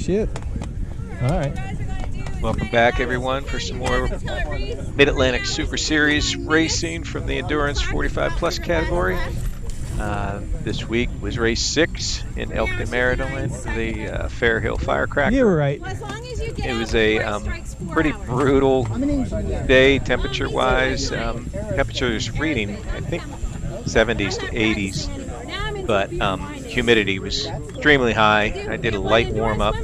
shit. All right. Welcome back, everyone, for some more MidAtlantic Super Series racing from the Endurance 45 Plus category. This week was race 6 in Elkton, Maryland, the Fairhill Firecracker. You were right. It was a pretty brutal day temperature-wise. Temperatures reading, I think, 70s to 80s, but humidity was extremely high. I did a light warm-up,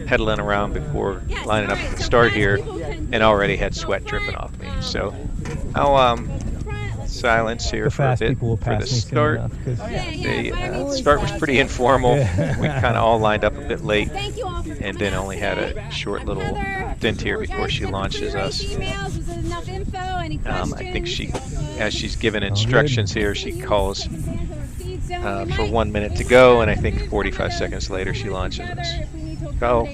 pedaling around before lining up at the start here, and already had sweat dripping off me. So I'll silence here for a bit for the start. The start was pretty informal. We kind of all lined up a bit late, and then only had a short little stint here before she launches us. I think she, as she's given instructions here, she calls for 1 minute to go, and I think 45 seconds later she launches us. I'll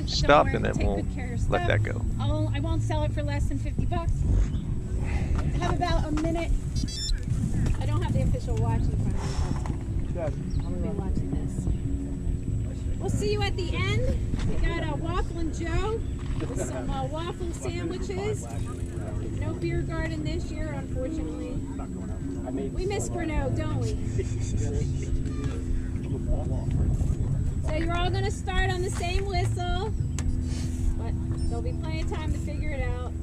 stop, and then we'll let that go. I won't sell it for less than $50. I have about a minute. I don't have the official watch in front of me. I've been watching this. We'll see you at the end. We got a Waffle Joe with some waffle sandwiches. No beer garden this year, unfortunately. We miss Greno, don't we? So you're all going to start on the same whistle, but there'll be plenty of time to figure it out.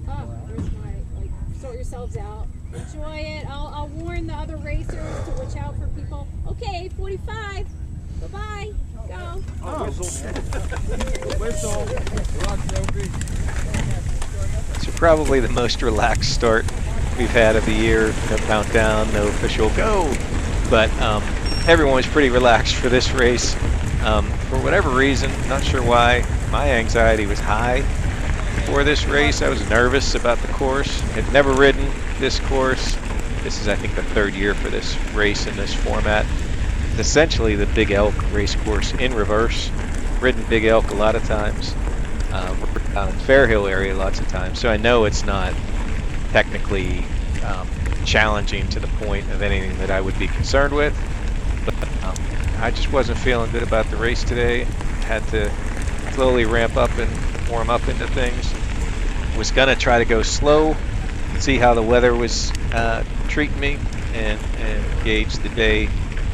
Oh, where's my, sort yourselves out. Enjoy it. I'll warn the other racers to watch out for people. Okay, 45. Bye-bye. Go. Oh. So probably the most relaxed start we've had of the year. No countdown, no official go, but everyone was pretty relaxed for this race. For whatever reason, not sure why, my anxiety was high for this race. I was nervous about the course. Had never ridden this course. This is, I think, the 3rd year for this race in this format. It's essentially the Big Elk race course in reverse. Ridden Big Elk a lot of times. Down in Fairhill area lots of times. So I know it's not technically challenging to the point of anything that I would be concerned with. But I just wasn't feeling good about the race today. Had to slowly ramp up and warm up into things. Was gonna try to go slow, see how the weather was treating me, and gauge the day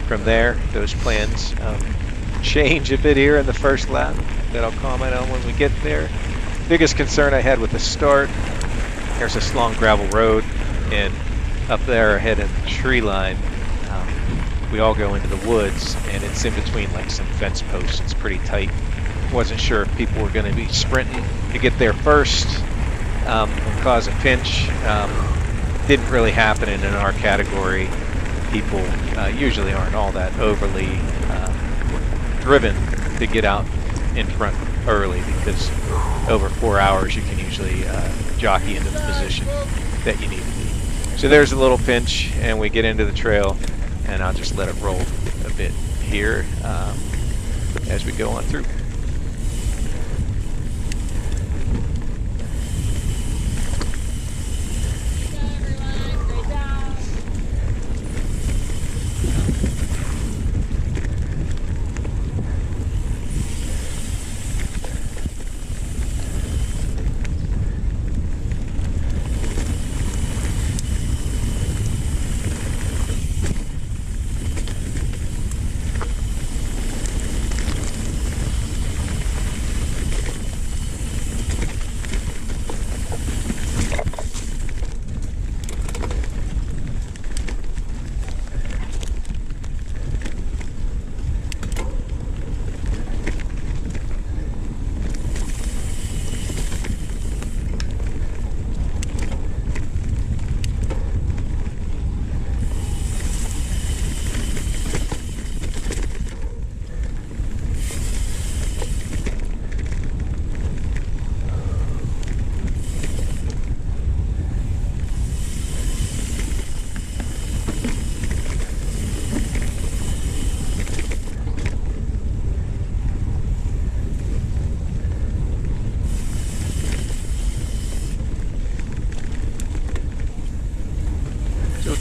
from there. Those plans change a bit here in the first lap that I'll comment on when we get there. Biggest concern I had with the start, there's this long gravel road, and up there ahead of the tree line, we all go into the woods, and it's in between like some fence posts. It's pretty tight. Wasn't sure if people were going to be sprinting to get there first and cause a pinch. Didn't really happen in our category. People usually aren't all that overly driven to get out in front early, because over 4 hours you can usually jockey into the position that you need to be. So there's a little pinch, and we get into the trail, and I'll just let it roll a bit here as we go on through.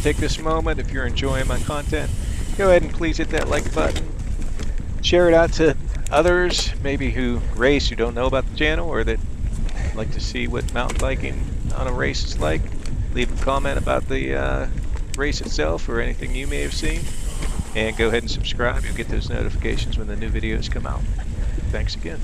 Take this moment, if you're enjoying my content, go ahead and please hit that like button. Share it out to others maybe who race who don't know about the channel or that like to see what mountain biking on a race is like, leave a comment about the race itself or anything you may have seen, and go ahead and subscribe. You'll get those notifications when the new videos come out. Thanks again.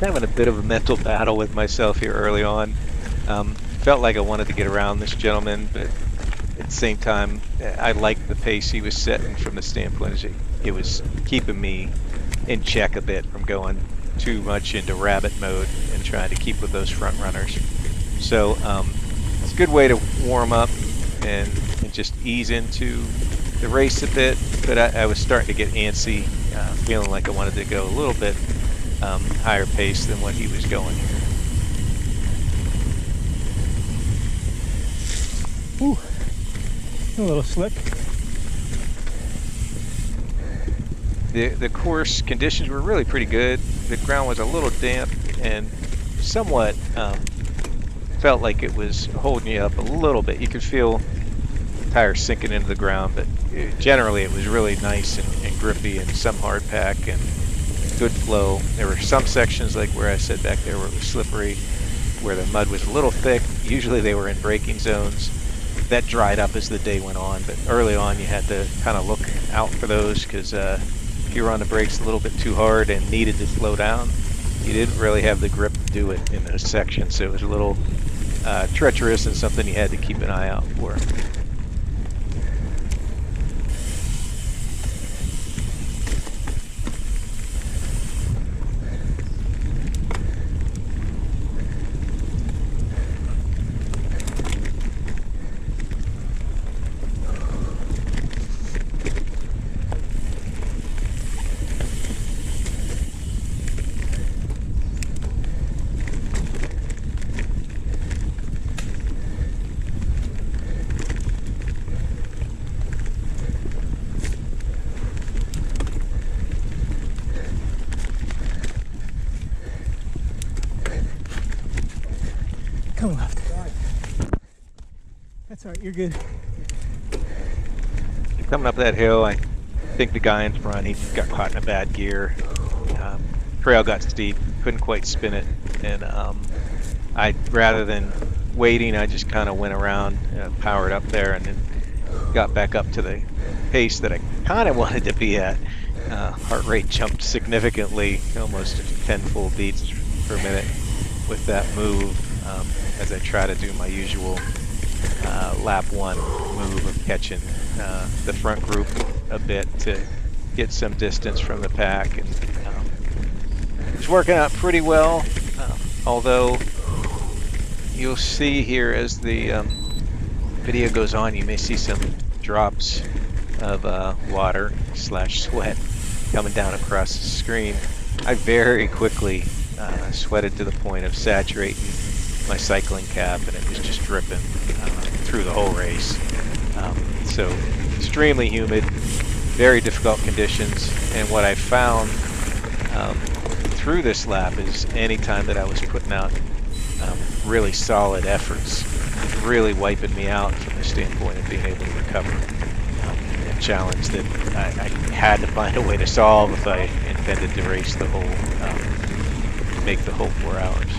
Having a bit of a mental battle with myself here early on. Felt like I wanted to get around this gentleman, but at the same time, I liked the pace he was setting from the standpoint of it was keeping me in check a bit from going too much into rabbit mode and trying to keep with those front runners. So it's a good way to warm up and just ease into the race a bit, but I was starting to get antsy, feeling like I wanted to go a little bit higher pace than what he was going. Ooh, a little slick. The course conditions were really pretty good. The ground was a little damp and somewhat felt like it was holding you up a little bit. You could feel the tires sinking into the ground, but generally it was really nice and grippy and some hard pack and good flow. There were some sections like where I said back there where it was slippery, where the mud was a little thick. Usually they were in braking zones. That dried up as the day went on, but early on you had to kind of look out for those because if you were on the brakes a little bit too hard and needed to slow down, you didn't really have the grip to do it in those sections. So it was a little treacherous and something you had to keep an eye out for. Come left. That's all right, you're good. Coming up that hill, I think the guy in front, he got caught in a bad gear. Trail got steep, couldn't quite spin it, and rather than waiting, I just kind of went around, powered up there, and then got back up to the pace that I kind of wanted to be at. Heart rate jumped significantly, almost 10 full beats per minute with that move, as I try to do my usual lap one move of catching the front group a bit to get some distance from the pack. And it's working out pretty well, although you'll see here as the video goes on, you may see some drops of water / sweat coming down across the screen. I very quickly sweated to the point of saturating my cycling cap, and it was just dripping through the whole race. So extremely humid, very difficult conditions, and what I found through this lap is anytime that I was putting out really solid efforts, it's really wiping me out from the standpoint of being able to recover. A challenge that I had to find a way to solve if I intended to race the whole, make the whole 4 hours.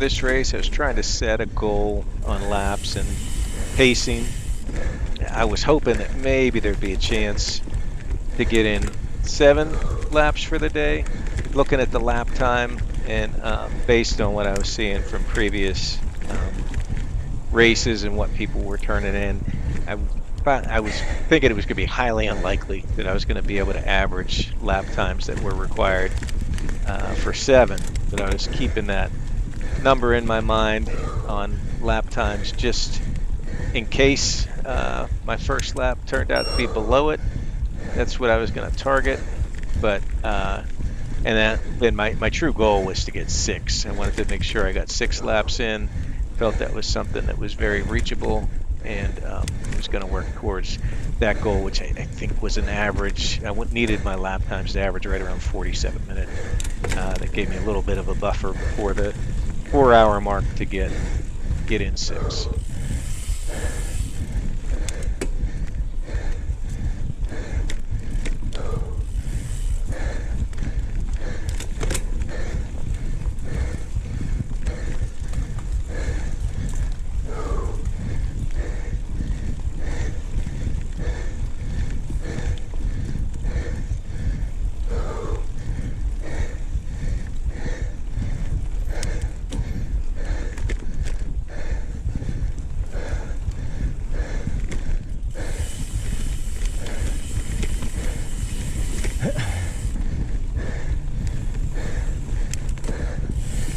this race, I was trying to set a goal on laps and pacing. I was hoping that maybe there'd be a chance to get in 7 laps for the day. Looking at the lap time and based on what I was seeing from previous races and what people were turning in, I was thinking it was going to be highly unlikely that I was going to be able to average lap times that were required for 7. But I was keeping that number in my mind on lap times just in case my first lap turned out to be below it. That's what I was going to target. But and then my true goal was to get 6. I wanted to make sure I got 6 laps in. Felt that was something that was very reachable, and was going to work towards that goal, which I think was an average. I needed my lap times to average right around 47 minutes. That gave me a little bit of a buffer before the 4-hour mark to get in 6.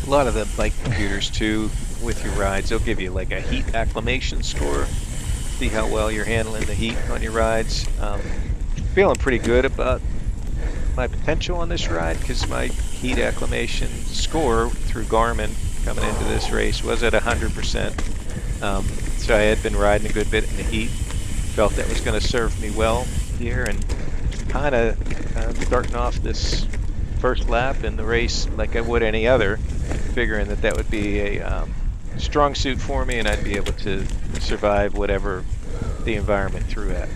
A lot of the bike computers too, with your rides, they'll give you like a heat acclimation score. See how well you're handling the heat on your rides. Feeling pretty good about my potential on this ride because my heat acclimation score through Garmin coming into this race was at 100%. So I had been riding a good bit in the heat. Felt that was going to serve me well here, and kind of starting off this first lap in the race like I would any other, figuring that that would be a strong suit for me and I'd be able to survive whatever the environment threw at me.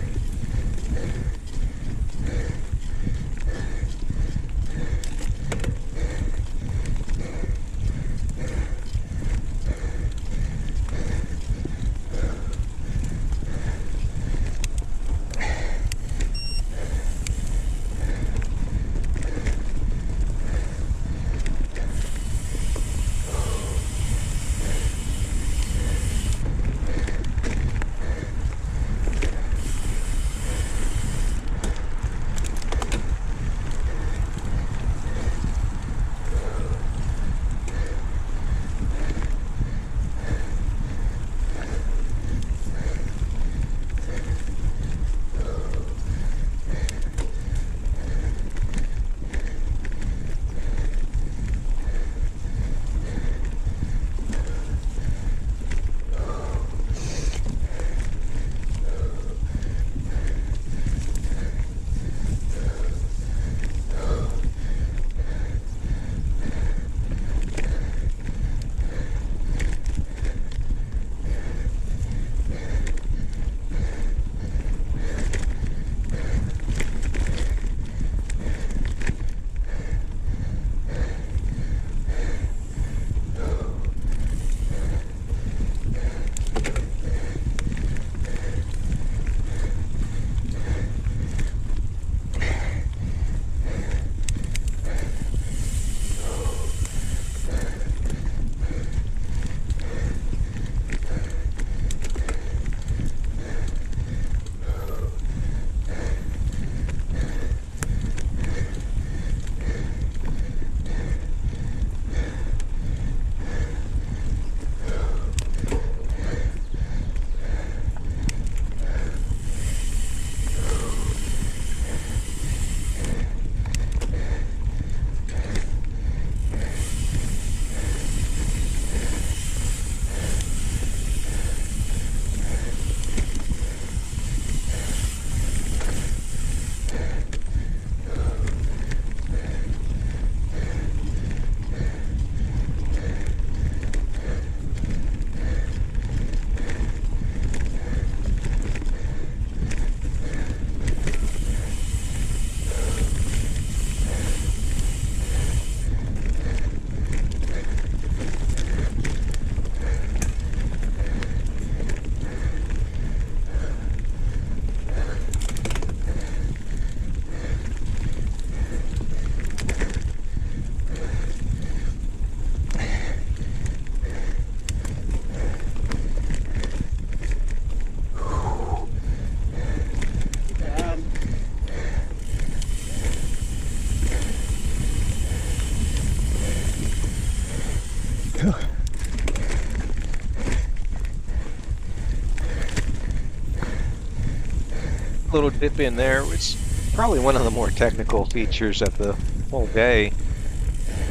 little dip in there was probably one of the more technical features of the whole day.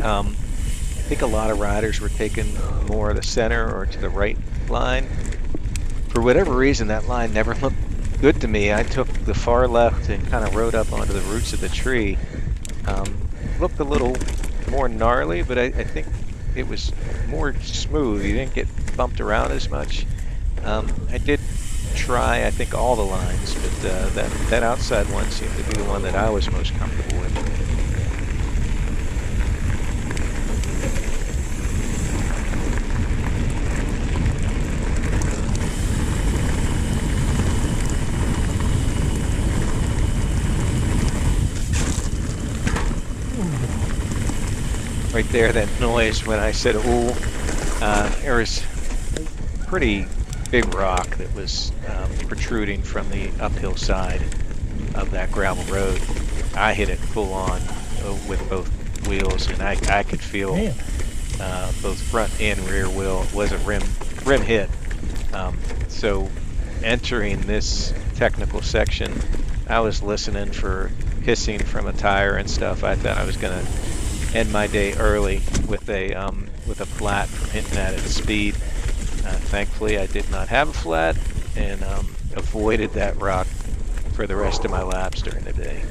I think a lot of riders were taking more of the center or to the right line. For whatever reason, that line never looked good to me. I took the far left and kind of rode up onto the roots of the tree. Looked a little more gnarly, but I think it was more smooth. You didn't get bumped around as much. I did try, I think, all the lines, but that outside one seemed to be the one that I was most comfortable with. Right there, that noise when I said "ooh," there was a pretty big rock that was protruding from the uphill side of that gravel road. I hit it full on with both wheels, and I could feel both front and rear wheel. It was a rim hit. So entering this technical section, I was listening for hissing from a tire and stuff. I thought I was gonna end my day early with a flat from hitting that at speed. Thankfully, I did not have a flat and avoided that rock for the rest of my laps during the day.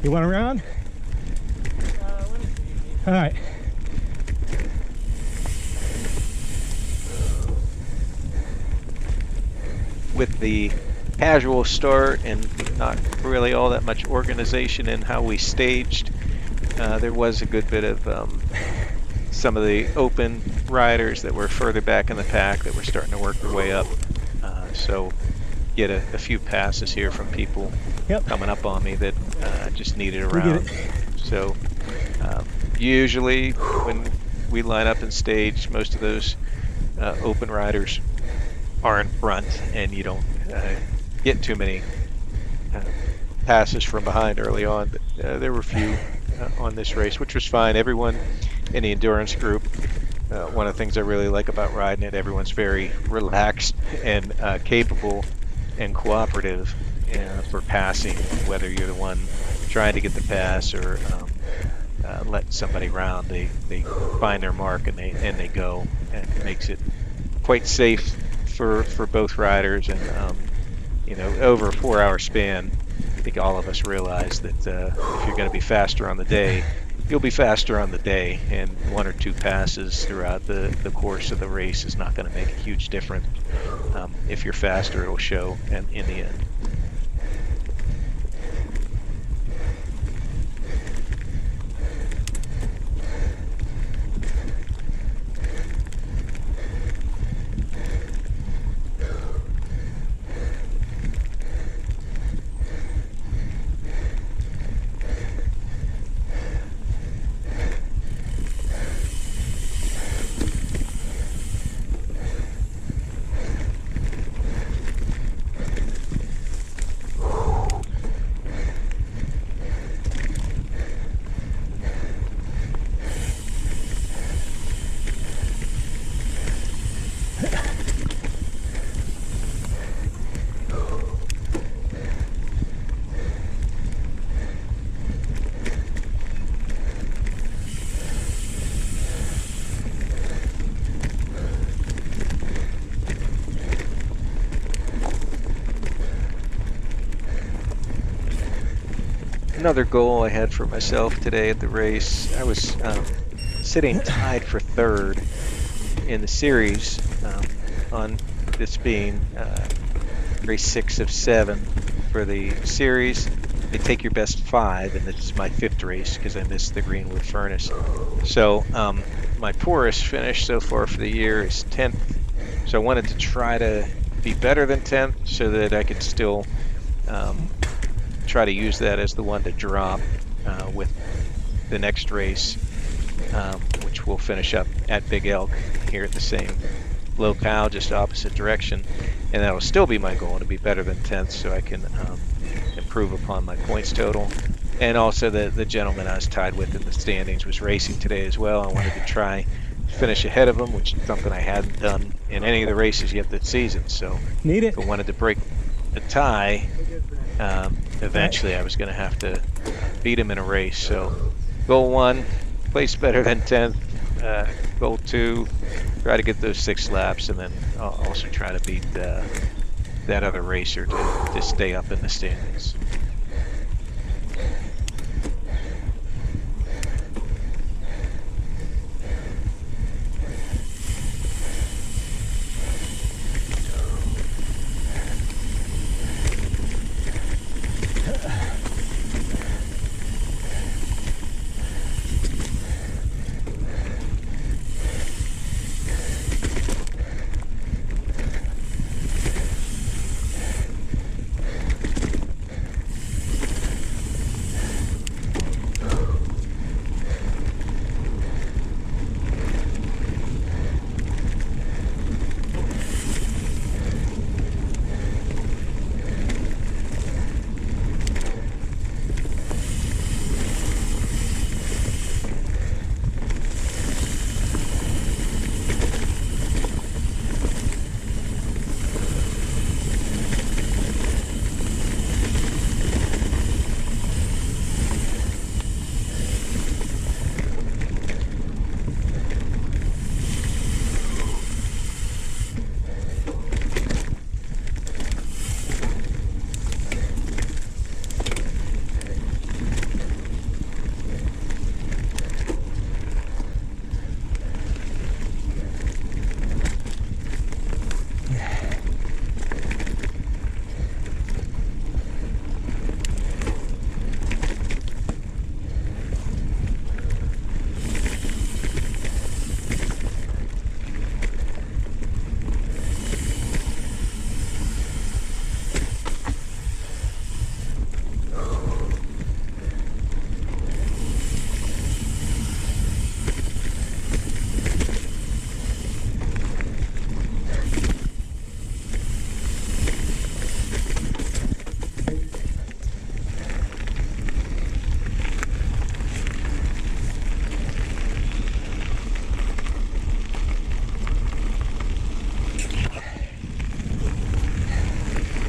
You want around? All right. With the casual start and not really all that much organization in how we staged, there was a good bit of some of the open riders that were further back in the pack that were starting to work their way up. So get a few passes here from people coming up on me that just needed a round. So usually when we line up and stage, most of those open riders are in front, and you don't get too many passes from behind early on. But there were a few on this race, which was fine. Everyone in the endurance group, one of the things I really like about riding it, everyone's very relaxed and capable and cooperative for passing, whether you're the one trying to get the pass or let somebody round. They find their mark and they go, and it makes it quite safe for both riders. And you know, over a 4-hour span, I think all of us realize that if you're going to be faster on the day, you'll be faster on the day, and 1 or 2 passes throughout the course of the race is not going to make a huge difference. If you're faster, it'll show in the end. Another goal I had for myself today at the race, I was sitting tied for 3rd in the series on this being race 6 of 7 for the series. They take your best 5, and this is my 5th race because I missed the Greenwood Furnace. So my poorest finish so far for the year is 10th. So I wanted to try to be better than 10th so that I could still try to use that as the one to drop with the next race, which we'll finish up at Big Elk here at the same locale, just opposite direction. And that'll still be my goal, to be better than 10th, so I can improve upon my points total. And also the gentleman I was tied with in the standings was racing today as well. I wanted to try finish ahead of him, which is something I hadn't done in any of the races yet this season. So if I wanted to break a tie, eventually I was going to have to beat him in a race. So goal 1, place better than 10th. Goal 2, try to get those 6 laps, and then I'll also try to beat that other racer to stay up in the standings.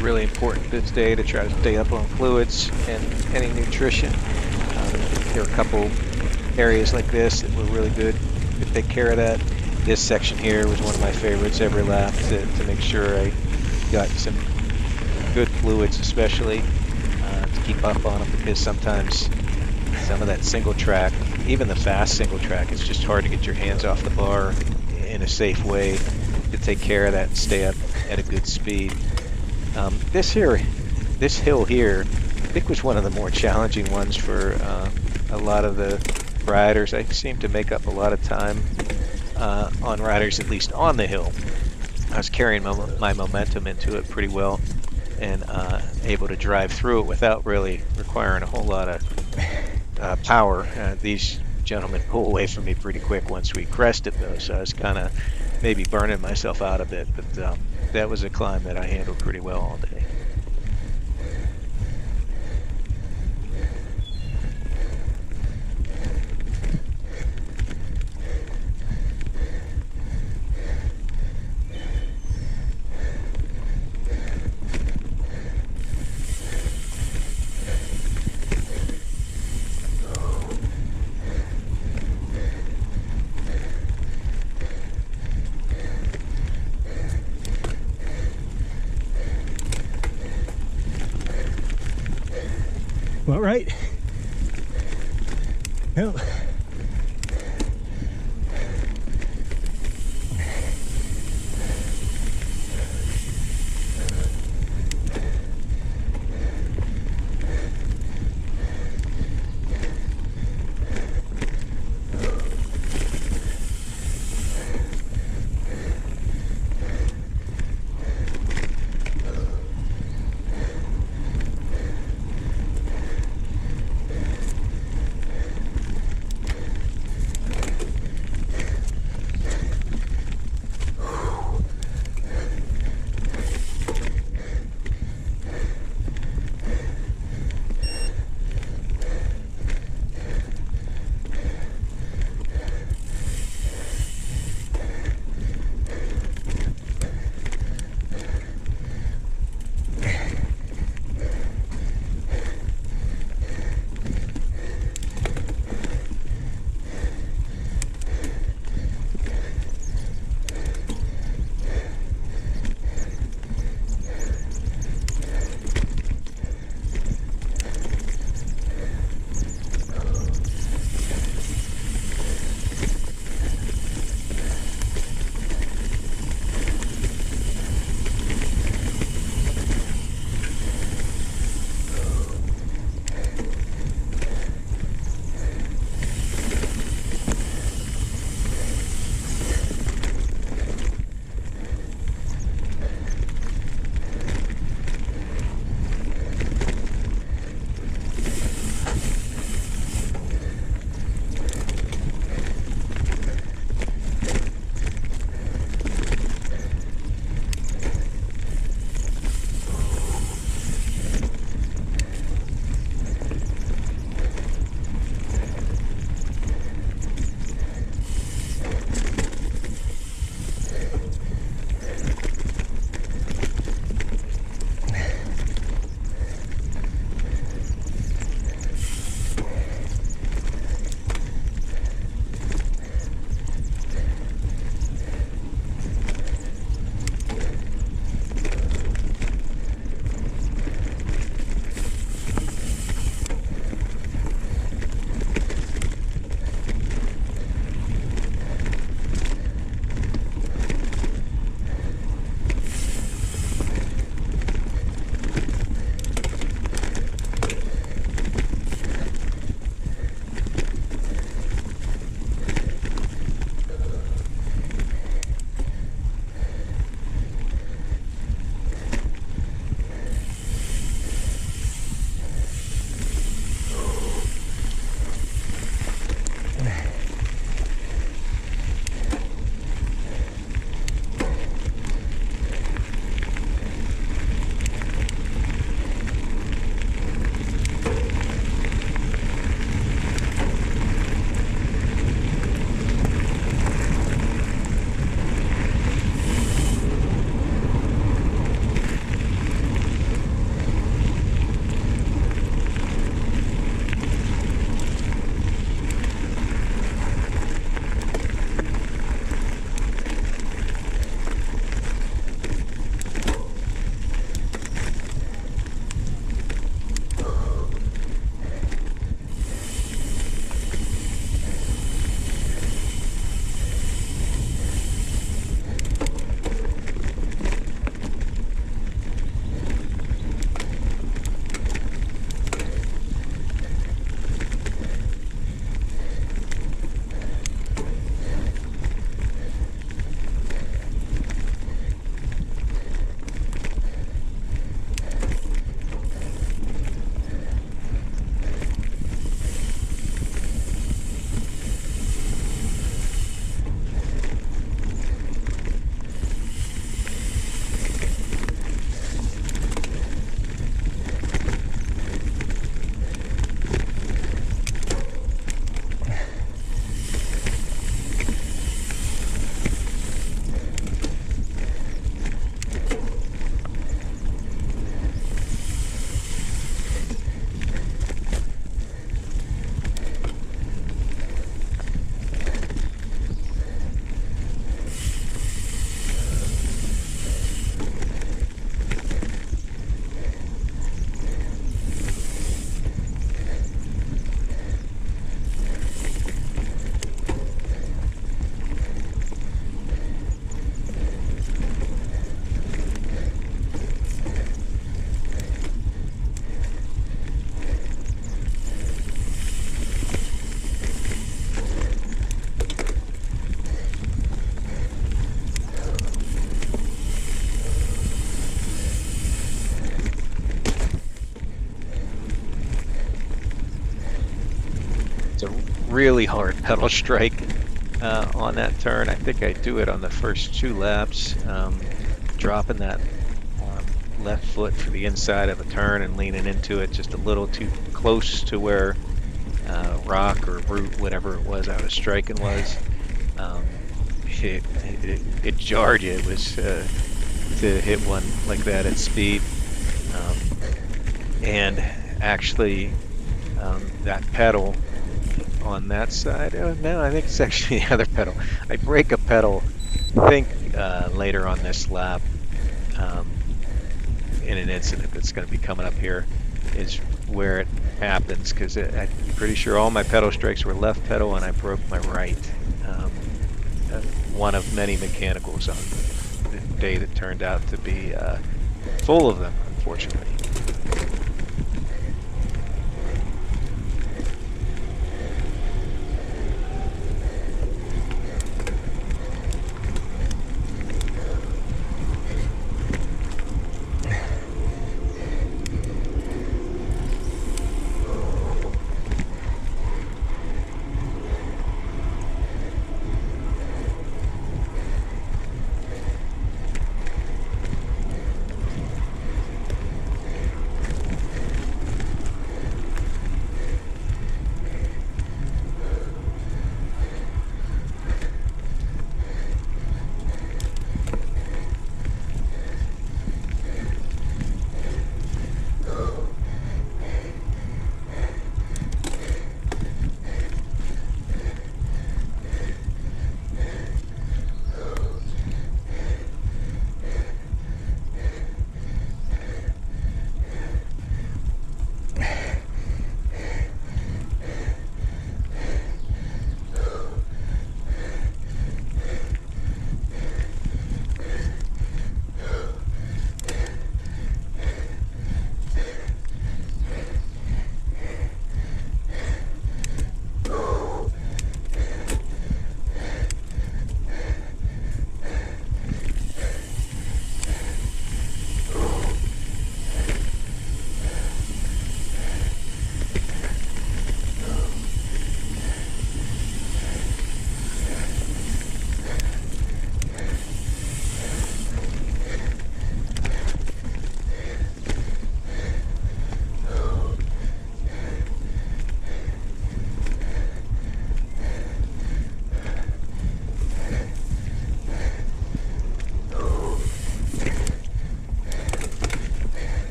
Really important this day to try to stay up on fluids and any nutrition. There are a couple areas like this that were really good to take care of that. This section here was one of my favorites every lap to make sure I got some good fluids, especially to keep up on them, because sometimes some of that single track, even the fast single track, it's just hard to get your hands off the bar in a safe way to take care of that and stay up at a good speed. This hill here, I think, was one of the more challenging ones for a lot of the riders. I seem to make up a lot of time on riders, at least on the hill. I was carrying my momentum into it pretty well, and able to drive through it without really requiring a whole lot of power. These gentlemen pull away from me pretty quick once we crested, though, so I was kind of maybe burning myself out a bit, but that was a climb that I handled pretty well all day. Well, right. No. really hard pedal strike on that turn. I think I do it on the first 2 laps, dropping that left foot for the inside of a turn and leaning into it just a little too close to where rock or root, whatever it was I was striking was. It jarred you. It was to hit one like that at speed. And actually that pedal on that side, oh no, I think it's actually the other pedal. I break a pedal, I think later on this lap, in an incident that's going to be coming up here, is where it happens, because I'm pretty sure all my pedal strikes were left pedal and I broke my right. One of many mechanicals on the day that turned out to be full of them, unfortunately.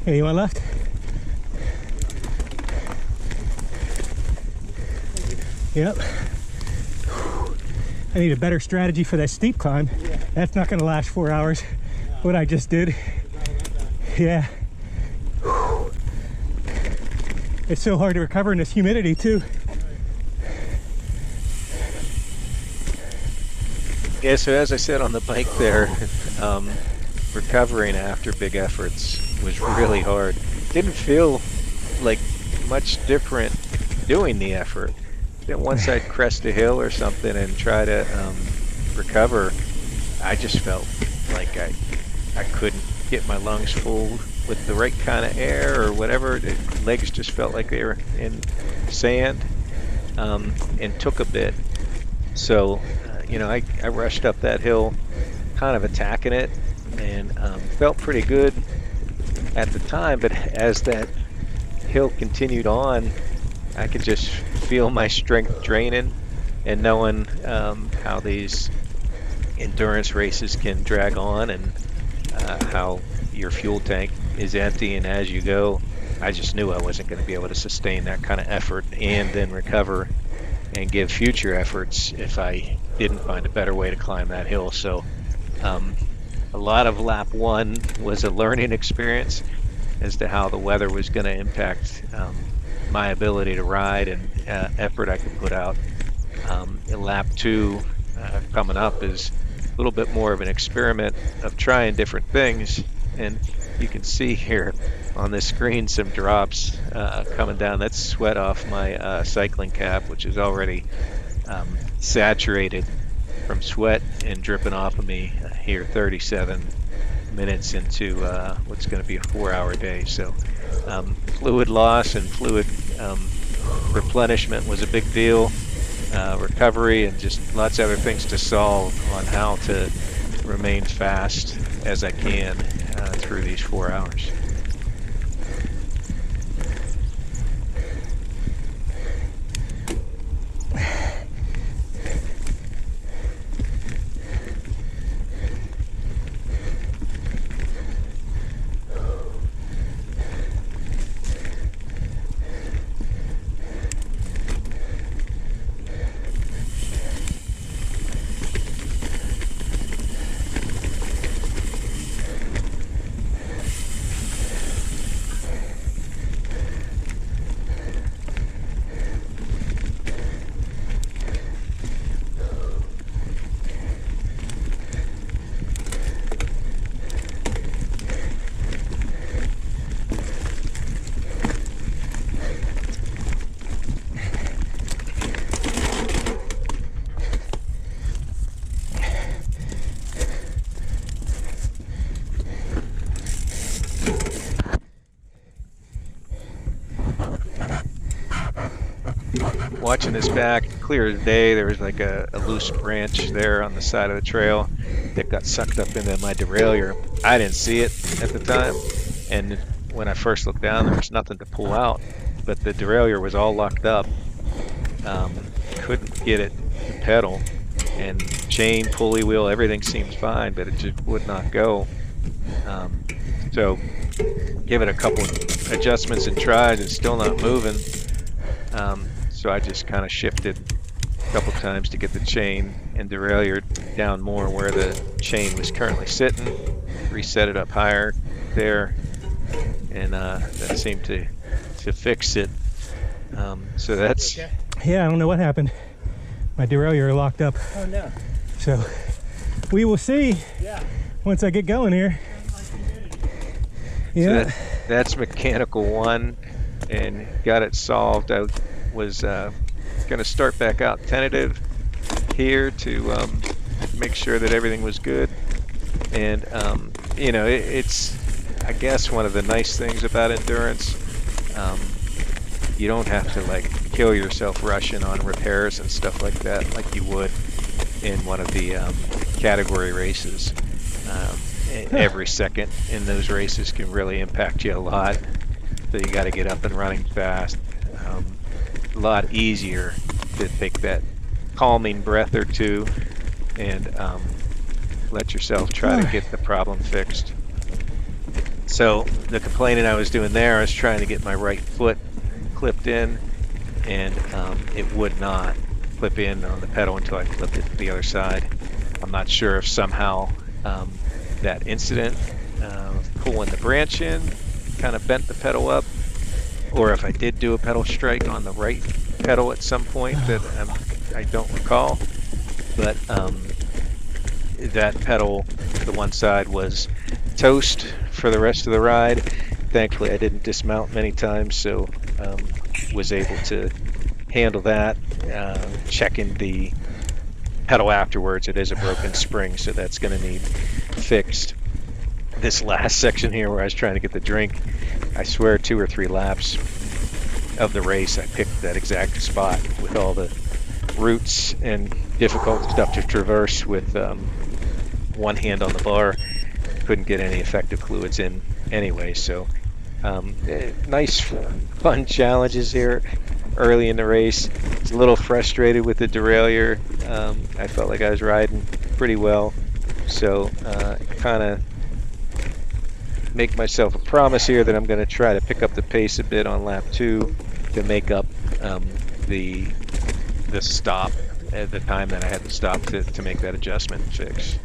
Hey, you want left? Yep. I need a better strategy for that steep climb. Yeah. That's not going to last 4 hours. No. What I just did. Yeah. It's so hard to recover in this humidity too. Yeah, so as I said on the bike there, recovering after big efforts was really hard. Didn't feel like much different doing the effort. Then once I'd crest a hill or something and try to recover, I just felt like I couldn't get my lungs full with the right kind of air or whatever. The legs just felt like they were in sand, and took a bit. So, you know, I rushed up that hill, kind of attacking it, and felt pretty good at the time, but as that hill continued on, I could just feel my strength draining, and knowing how these endurance races can drag on, and how your fuel tank is empty, and as you go, I just knew I wasn't going to be able to sustain that kind of effort and then recover and give future efforts if I didn't find a better way to climb that hill. So a lot of lap 1 was a learning experience as to how the weather was going to impact my ability to ride and effort I could put out. Lap 2 coming up is a little bit more of an experiment of trying different things, and you can see here on the screen some drops coming down. That's sweat off my cycling cap, which is already saturated from sweat and dripping off of me here 37 minutes into what's going to be a 4-hour day. So fluid loss and fluid replenishment was a big deal. Recovery and just lots of other things to solve on how to remain fast as I can through these 4 hours. Watching this back, clear as day, there was like a loose branch there on the side of the trail that got sucked up into my derailleur. I didn't see it at the time, and when I first looked down, there was nothing to pull out, but the derailleur was all locked up. Couldn't get it to pedal, and chain, pulley wheel, everything seemed fine, but it just would not go. So give it a couple adjustments and tries, it's still not moving. So I just kind of shifted a couple times to get the chain and derailleur down more where the chain was currently sitting, reset it up higher there, and that seemed to fix it. So that's... Yeah, I don't know what happened. My derailleur locked up. Oh no. So we will see once I get going here. Yeah. So that's mechanical 1, and got it solved. I was going to start back out tentative here to make sure that everything was good. And you know, it's I guess one of the nice things about endurance. You don't have to like kill yourself rushing on repairs and stuff like that like you would in one of the category races. Every second in those races can really impact you a lot, so you got to get up and running fast. A lot easier to take that calming breath or two and let yourself try to get the problem fixed. So the complaining I was doing there, I was trying to get my right foot clipped in, and it would not clip in on the pedal until I flipped it to the other side. I'm not sure if somehow that incident pulling the branch in kind of bent the pedal up, or if I did do a pedal strike on the right pedal at some point that I don't recall. But that pedal, the one side, was toast for the rest of the ride. Thankfully I didn't dismount many times, so was able to handle that. Checking the pedal afterwards, it is a broken spring, so that's going to need fixed. This last section here where I was trying to get the drink, I swear 2 or 3 laps of the race I picked that exact spot with all the roots and difficult stuff to traverse with one hand on the bar. Couldn't get any effective fluids in anyway, so nice fun challenges here early in the race. I was a little frustrated with the derailleur. I felt like I was riding pretty well, so kind of make myself a promise here that I'm going to try to pick up the pace a bit on lap 2 to make up the stop at the time that I had to stop to make that adjustment and fix.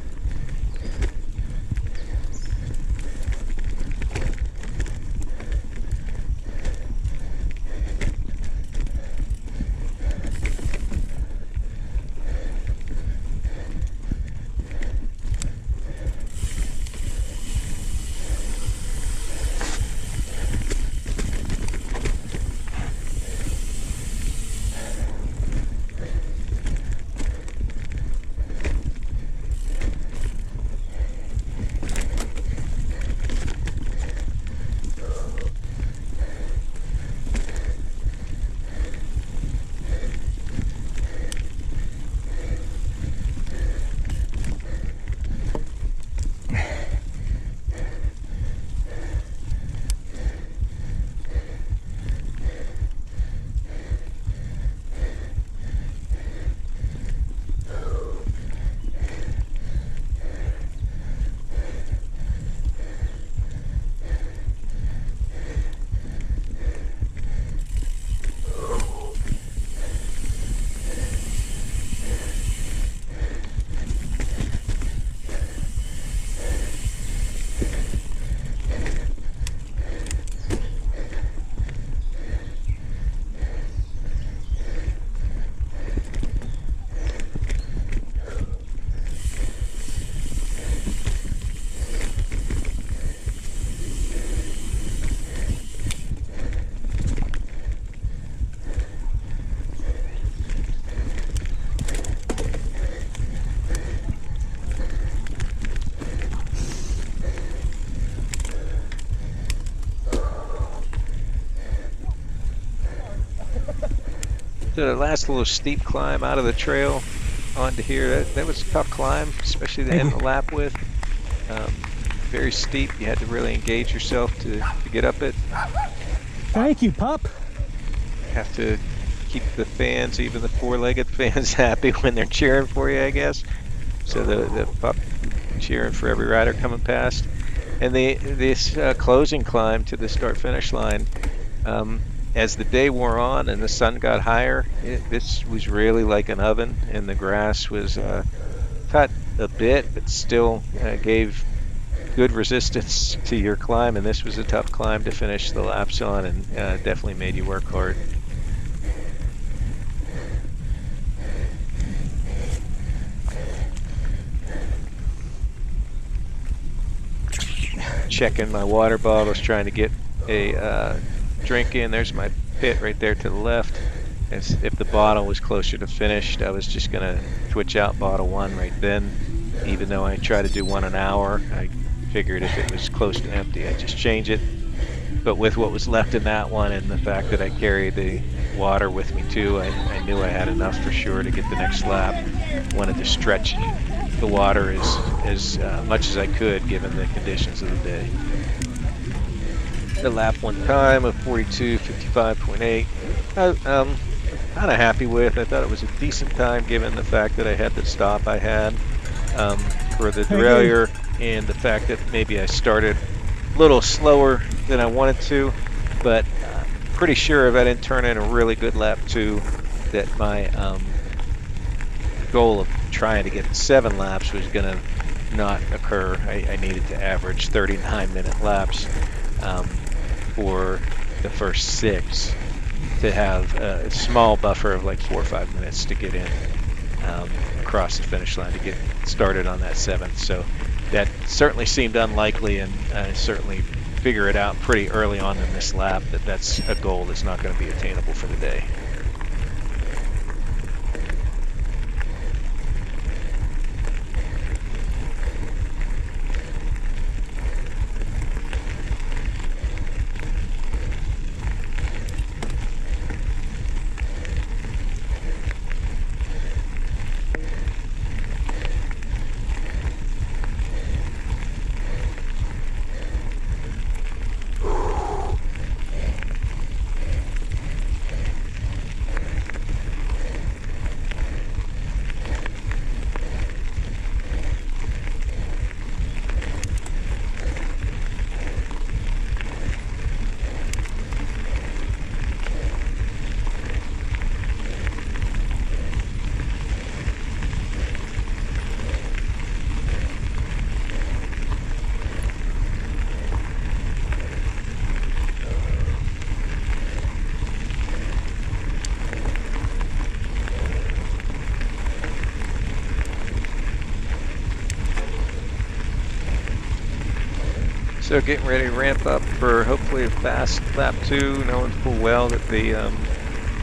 So the last little steep climb out of the trail onto here, that was a tough climb, especially to end the lap with. Very steep. You had to really engage yourself to get up it. Thank you, pup. Have to keep the fans, even the four-legged fans, happy when they're cheering for you, I guess. So the pup cheering for every rider coming past. And this closing climb to the start-finish line, as the day wore on and the sun got higher, this was really like an oven, and the grass was cut a bit, but still gave good resistance to your climb, and this was a tough climb to finish the laps on, and definitely made you work hard. Checking my water bottles, trying to get a drink in. There's my pit right there to the left. As if the bottle was closer to finished, I was just gonna switch out bottle one right then. Even though I try to do one an hour, I figured if it was close to empty, I'd just change it. But with what was left in that one and the fact that I carried the water with me too, I knew I had enough for sure to get the next lap. Wanted to stretch the water as much as I could given the conditions of the day. The lap one time of 42:55.8. Kind of happy with. I thought it was a decent time given the fact that I had the stop I had for the derailleur, and the fact that maybe I started a little slower than I wanted to, but pretty sure if I didn't turn in a really good lap 2 that my goal of trying to get 7 laps was going to not occur. I needed to average 39-minute laps for the first 6 to have a small buffer of like 4 or 5 minutes to get in across the finish line to get started on that 7th. So that certainly seemed unlikely, and I certainly figure it out pretty early on in this lap that that's a goal that's not going to be attainable for the day. So getting ready to ramp up for hopefully a fast lap 2, knowing full well that the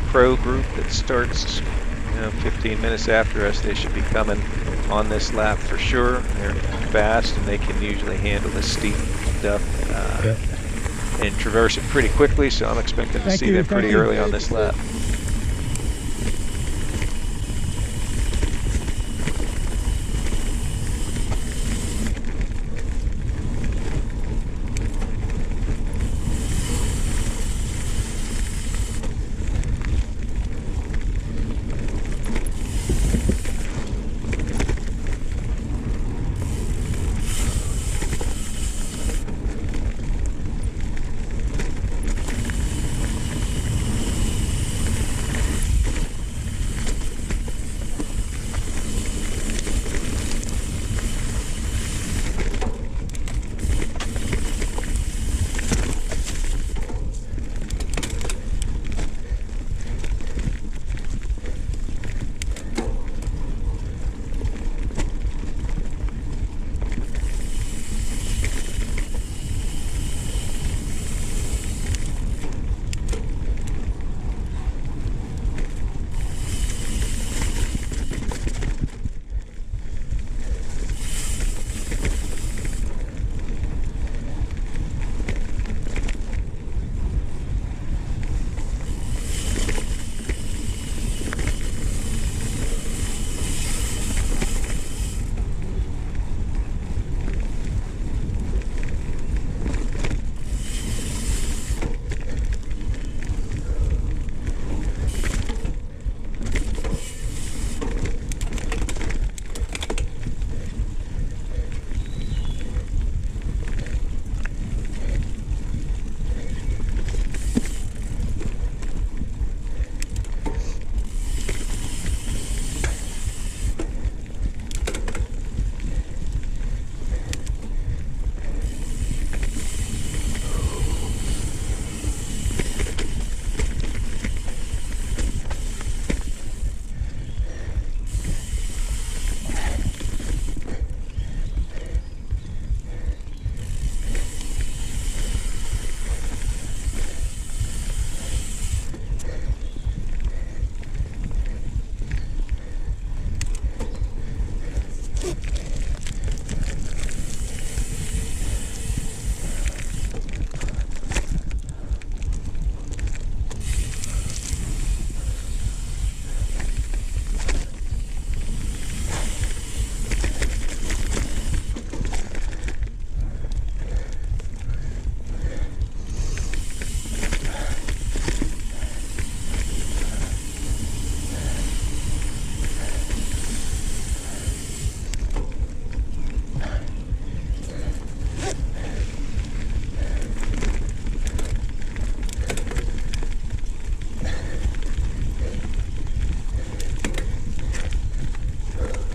pro group that starts 15 minutes after us, they should be coming on this lap for sure. They're fast and they can usually handle the steep stuff and traverse it pretty quickly, so I'm expecting to see them pretty early on this lap.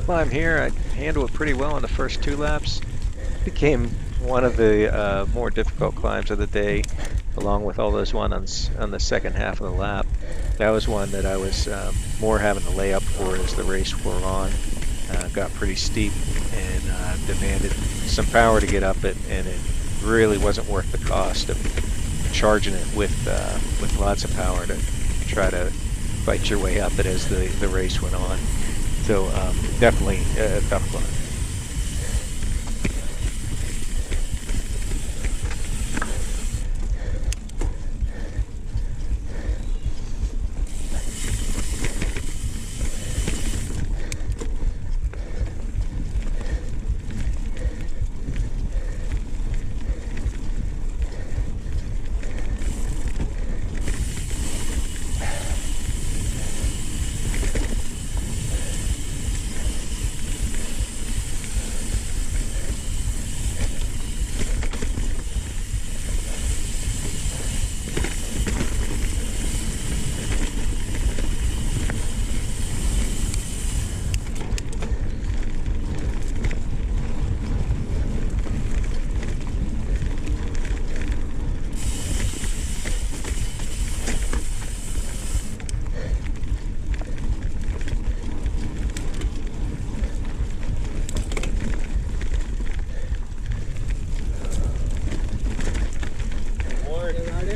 Climb here, I handled it pretty well in the first 2 laps. Became one of the more difficult climbs of the day, along with all those ones on the second half of the lap. That was one that I was more having to lay up for as the race wore on. Got pretty steep and demanded some power to get up it, and it really wasn't worth the cost of charging it with lots of power to try to fight your way up it as the race went on. So definitely a tough climb.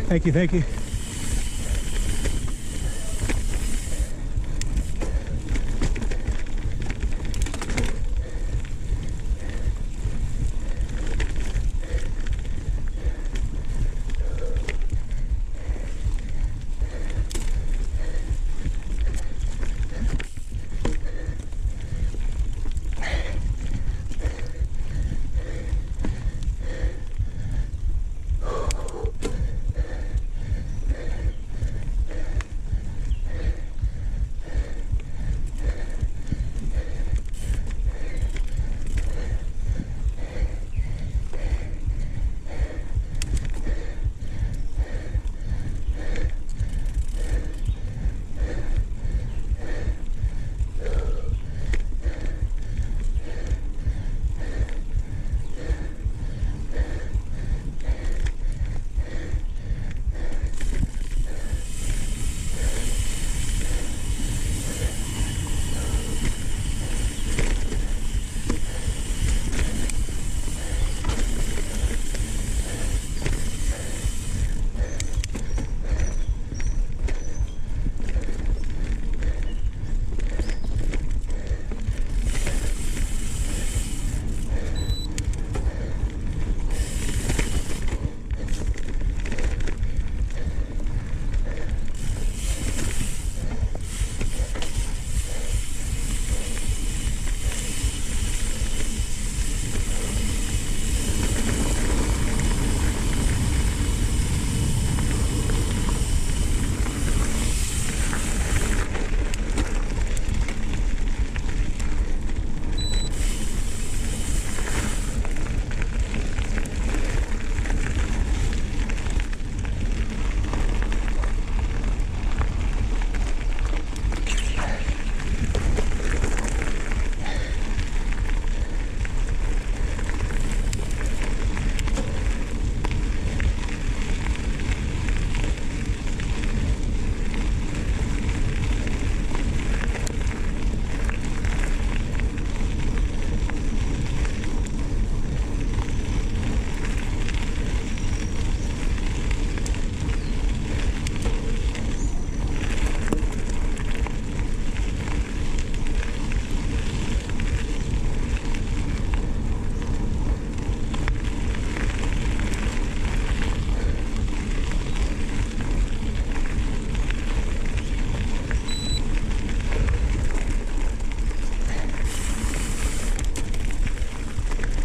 Thank you, thank you.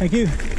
Thank you.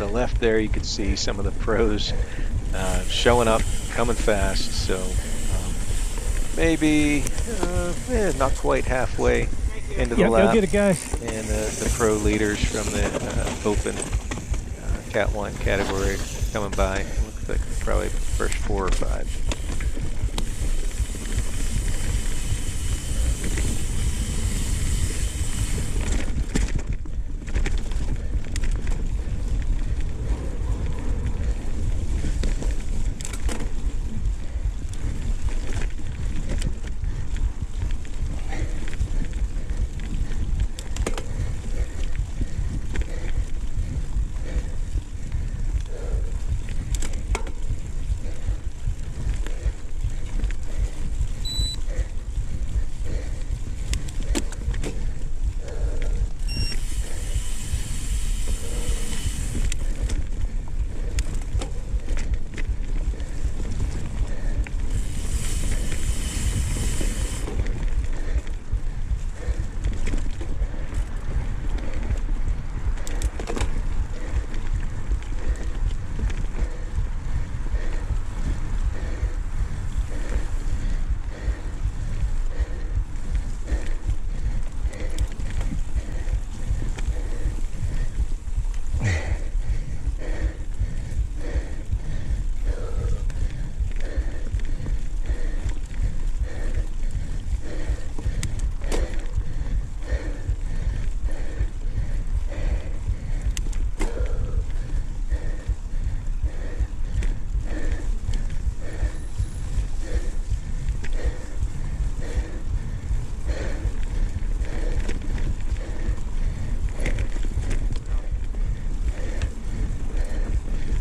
the left there, you can see some of the pros showing up, coming fast. So maybe not quite halfway into the Yep, lap. go get it, guys. And the pro leaders from the open Cat 1 category coming by. Looks like probably the first 4 or 5.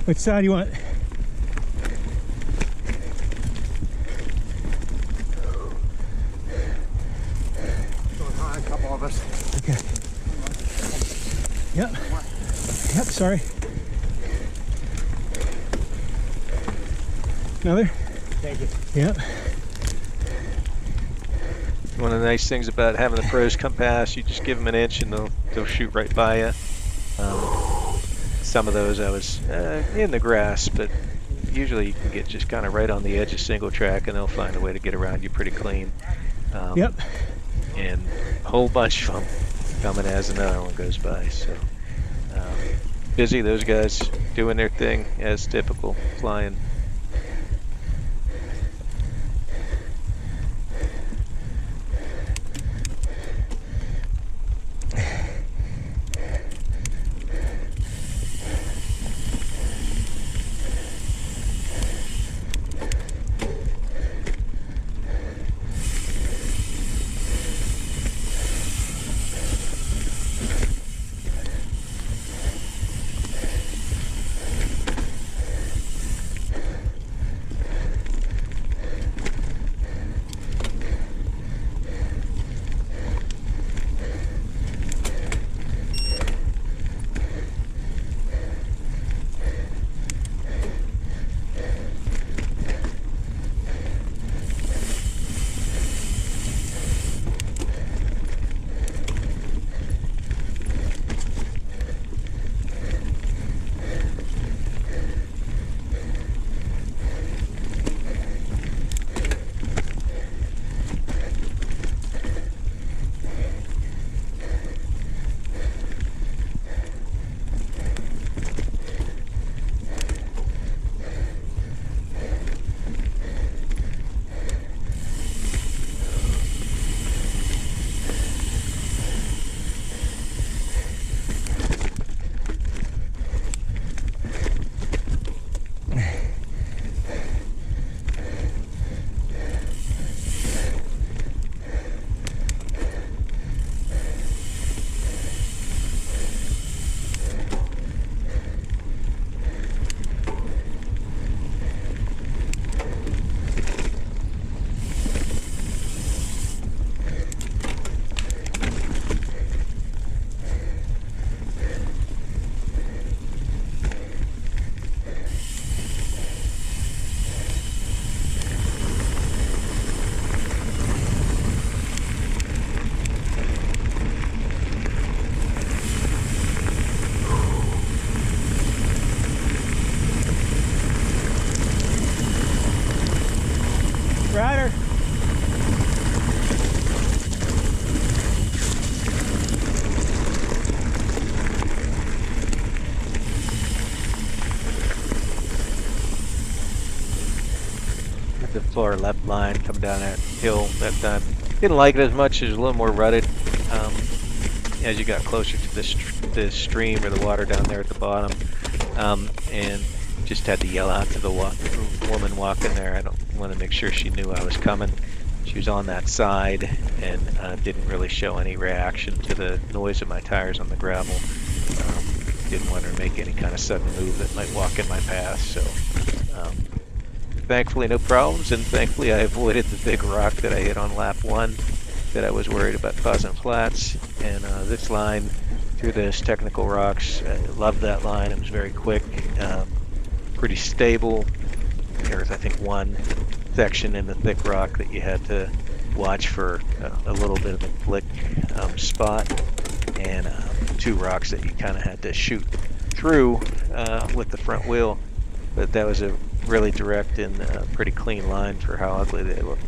Which side do you want? Going high, a couple of us. Okay. Yep. Yep, sorry. Another? Thank you. Yep. One of the nice things about having the pros come past, you just give them an inch and they'll shoot right by you. Some of those I was in the grass, but usually you can get just kind of right on the edge of single track and they'll find a way to get around you pretty clean. Yep. And a whole bunch of them coming as another one goes by. So busy, those guys doing their thing as typical, flying. the far left line, come down that hill that time. Didn't like it as much. It was a little more rutted as you got closer to the stream or the water down there at the bottom, and just had to yell out to the woman walking there. I don't want to make sure she knew I was coming. She was on that side and didn't really show any reaction to the noise of my tires on the gravel. Didn't want her to make any kind of sudden move that might walk in my path. So thankfully no problems, and thankfully I avoided the big rock that I hit on lap 1 that I was worried about causing flats. And this line through those technical rocks, I loved that line. It was very quick, pretty stable. There was, I think, one section in the thick rock that you had to watch for a little bit of a flick spot, and 2 rocks that you kind of had to shoot through with the front wheel. But that was a really direct and pretty clean line for how ugly they look.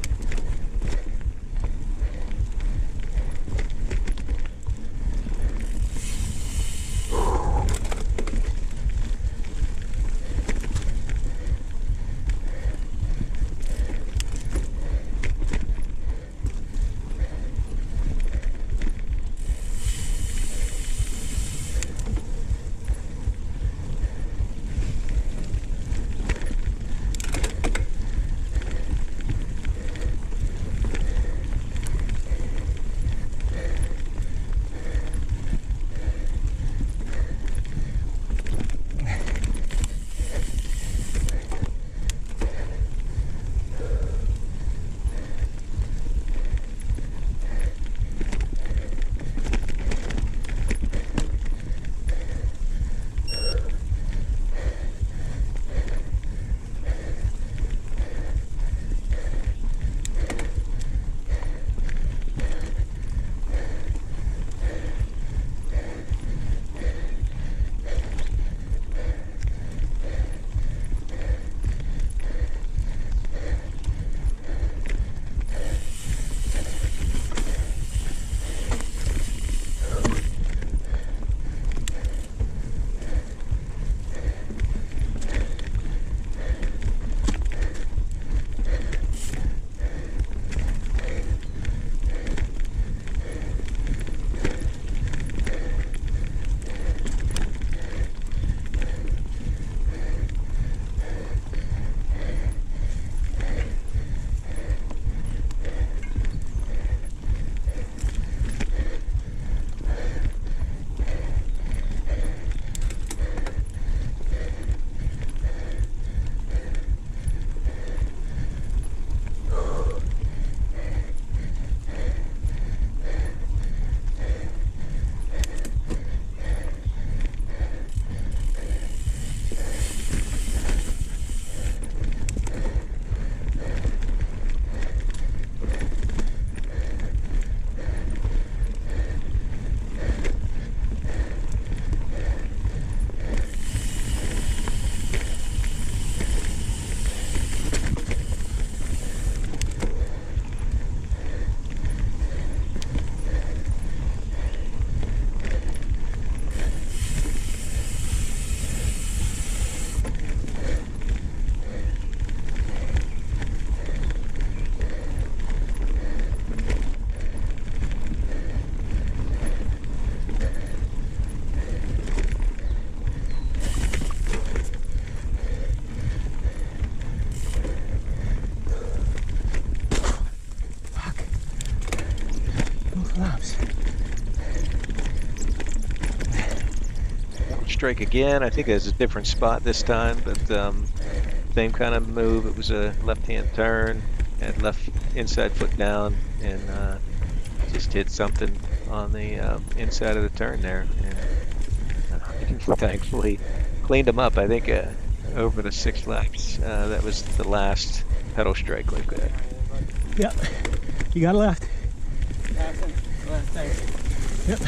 Strike again. I think it was a different spot this time, but same kind of move. It was a left-hand turn, and left inside foot down, and just hit something on the inside of the turn there. And thankfully cleaned them up. I think over the 6 laps, that was the last pedal strike like that. Yep. You got a left. Thanks. Yep.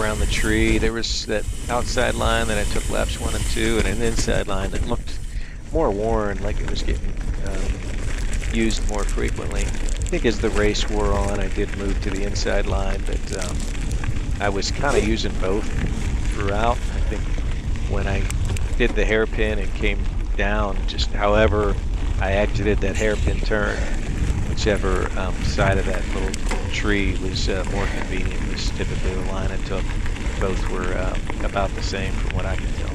around the tree. There was that outside line that I took laps 1 and 2, and an inside line that looked more worn, like it was getting used more frequently. I think as the race wore on, I did move to the inside line, but I was kind of using both throughout. I think when I did the hairpin and came down, just however I exited that hairpin turn, whichever side of that little tree was more convenient was typically the line I took. Both were about the same from what I can tell.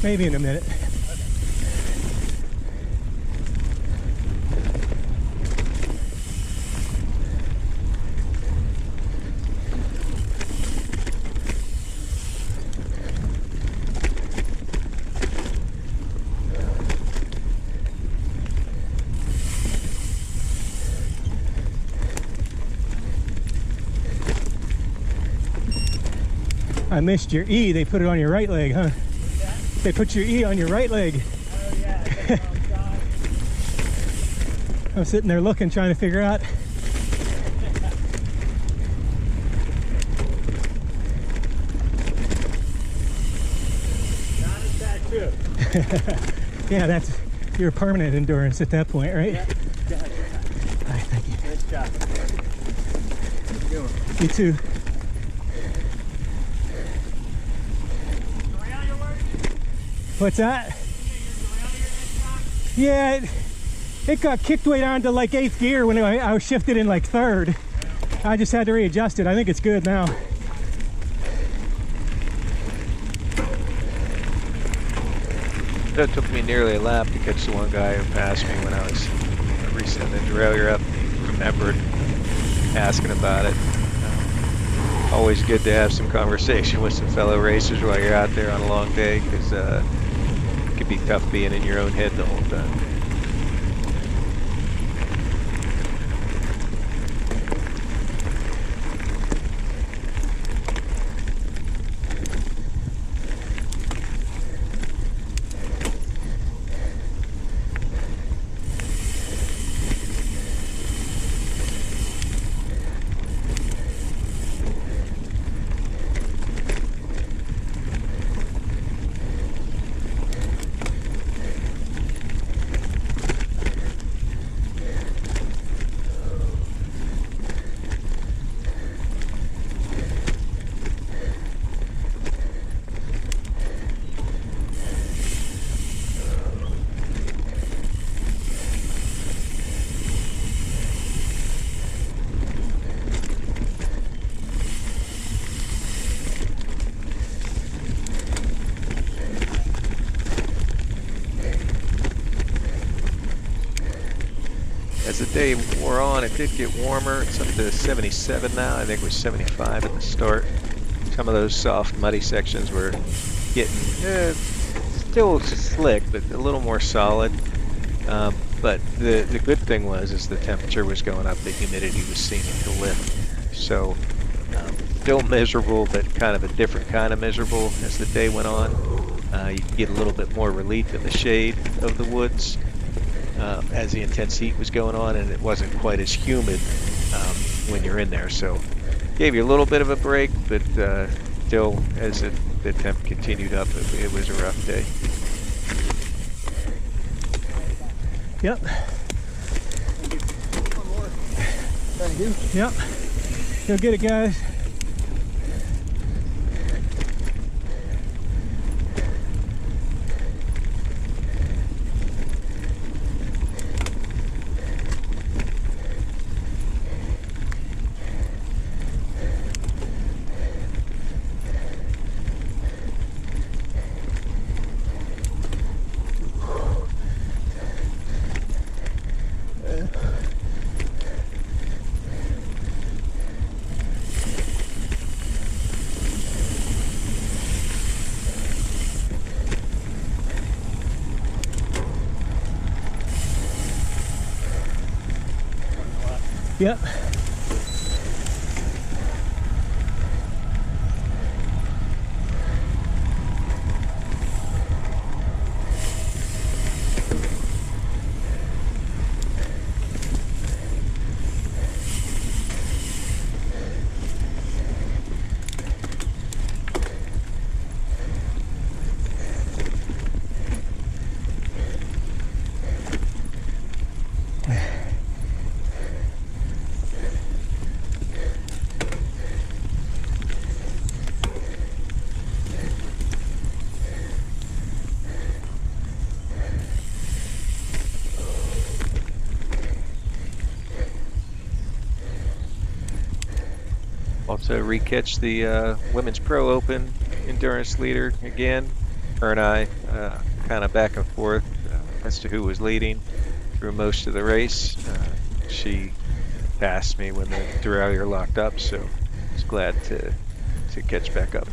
Maybe in a minute. I missed your E. They put it on your right leg, huh? They put your E on your right leg. Oh yeah, I got the wrong side. I'm sitting there looking, trying to figure out. Not a tattoo. Yeah, that's your permanent endurance at that point, right? Yeah. Gotcha. All right, thank you. Nice job. How you doing? You too. Around your work? What's that? You're around here next time? Yeah, it got kicked way down to like 8th gear when I was shifted in like 3rd. I just had to readjust it. I think it's good now. It took me nearly a lap to catch the one guy who passed me when I was resetting the derailleur up. He remembered asking about it. Always good to have some conversation with some fellow racers while you're out there on a long day, because it can be tough being in your own head the whole time. As the day wore on, it did get warmer. It's up to 77 now. I think it was 75 at the start. Some of those soft, muddy sections were getting still slick, but a little more solid. But the good thing was the temperature was going up, the humidity was seeming to lift. So still miserable, but kind of a different kind of miserable as the day went on. You could get a little bit more relief in the shade of the woods. As the intense heat was going on, and it wasn't quite as humid when you're in there, so gave you a little bit of a break, but still, as the temp continued up, it was a rough day. Yep. Thank you. Yep. Go get it, guys. Yep. Also re-catch the Women's Pro Open endurance leader again. Her and I kind of back and forth as to who was leading through most of the race. She passed me when the derailleur locked up, so I was glad to catch back up.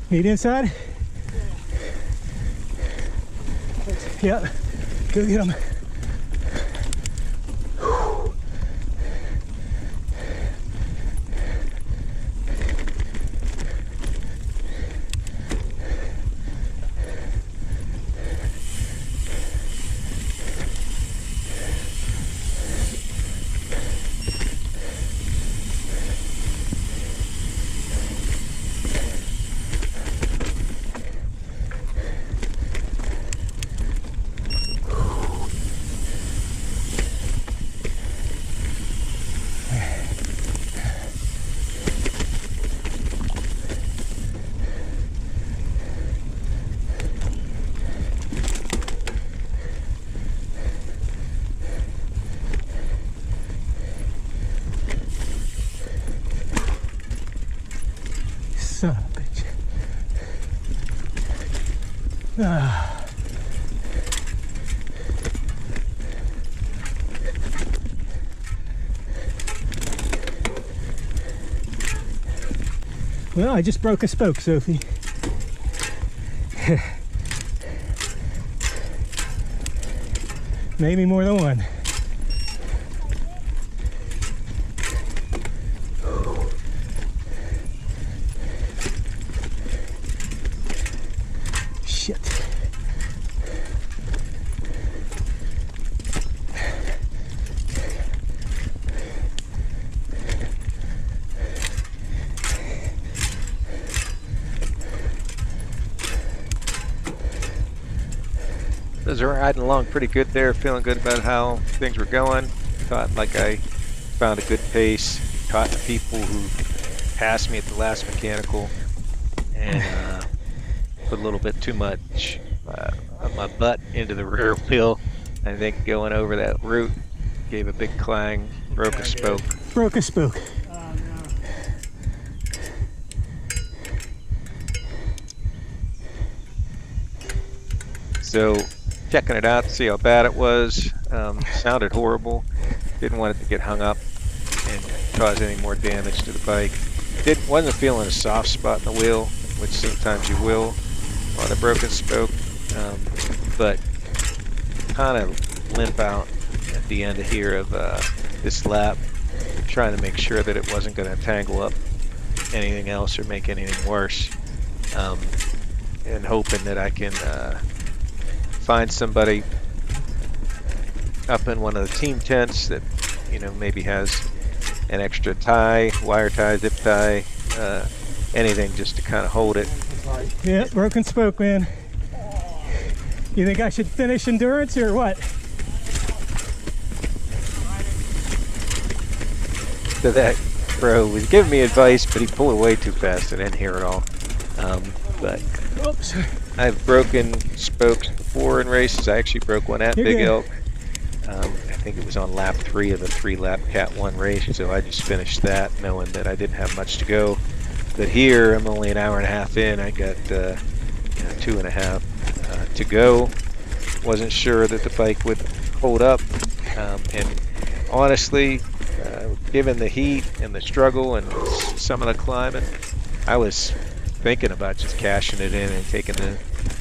Meet inside? Yep. Go get him. Son of a bitch. Ah. Well, I just broke a spoke, Sophie. Maybe more than one. Shit. Those are riding along pretty good there, feeling good about how things were going. Thought like I found a good pace, caught the people who passed me at the last mechanical, and put a little bit too much of my butt into the rear wheel. I think going over that root gave a big clang, broke a spoke. Broke a spoke. So checking it out to see how bad it was. Sounded horrible. Didn't want it to get hung up and cause any more damage to the bike. Wasn't feeling a soft spot in the wheel, which sometimes you will on a broken spoke, but kind of limp out at the end of here of this lap, trying to make sure that it wasn't going to tangle up anything else or make anything worse, and hoping that I can find somebody up in one of the team tents that, you know, maybe has an extra tie, wire tie, zip tie, anything just to kind of hold it. Yeah, broken spoke, man. You think I should finish endurance or what? So that bro was giving me advice, but he pulled away too fast. I didn't hear it all. But Oops. I've broken spokes before in races. I actually broke one at You're Big good. Elk. I think it was on lap 3 of a 3-lap Cat 1 race, so I just finished that knowing that I didn't have much to go. But here, I'm only an hour and a half in. I got 2.5 to go. Wasn't sure that the bike would hold up, and honestly, given the heat and the struggle and some of the climbing, I was thinking about just cashing it in and taking the,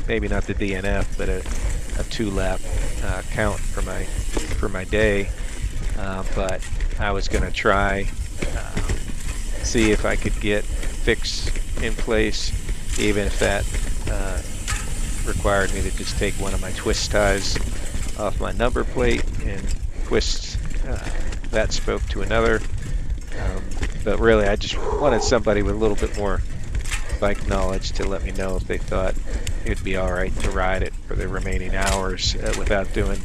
maybe not the DNF, but a 2-lap count for my day. But I was going to try see if I could get fix in place, even if that required me to just take one of my twist ties off my number plate and twist that spoke to another. But really, I just wanted somebody with a little bit more bike knowledge to let me know if they thought it'd be all right to ride it for the remaining hours without doing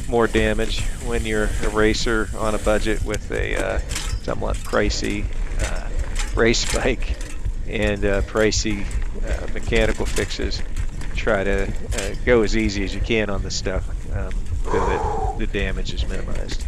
more damage when you're a racer on a budget with a somewhat pricey race bike and pricey mechanical fixes. Try to go as easy as you can on this stuff so that the damage is minimized.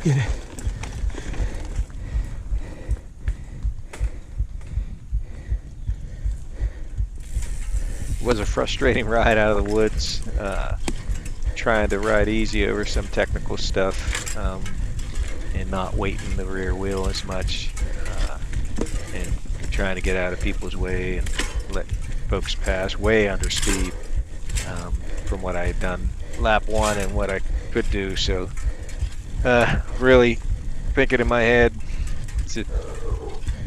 Get it. It was a frustrating ride out of the woods, trying to ride easy over some technical stuff, and not weighting the rear wheel as much, and trying to get out of people's way and let folks pass way under speed, from what I had done lap 1 and what I could do. So really thinking in my head, is it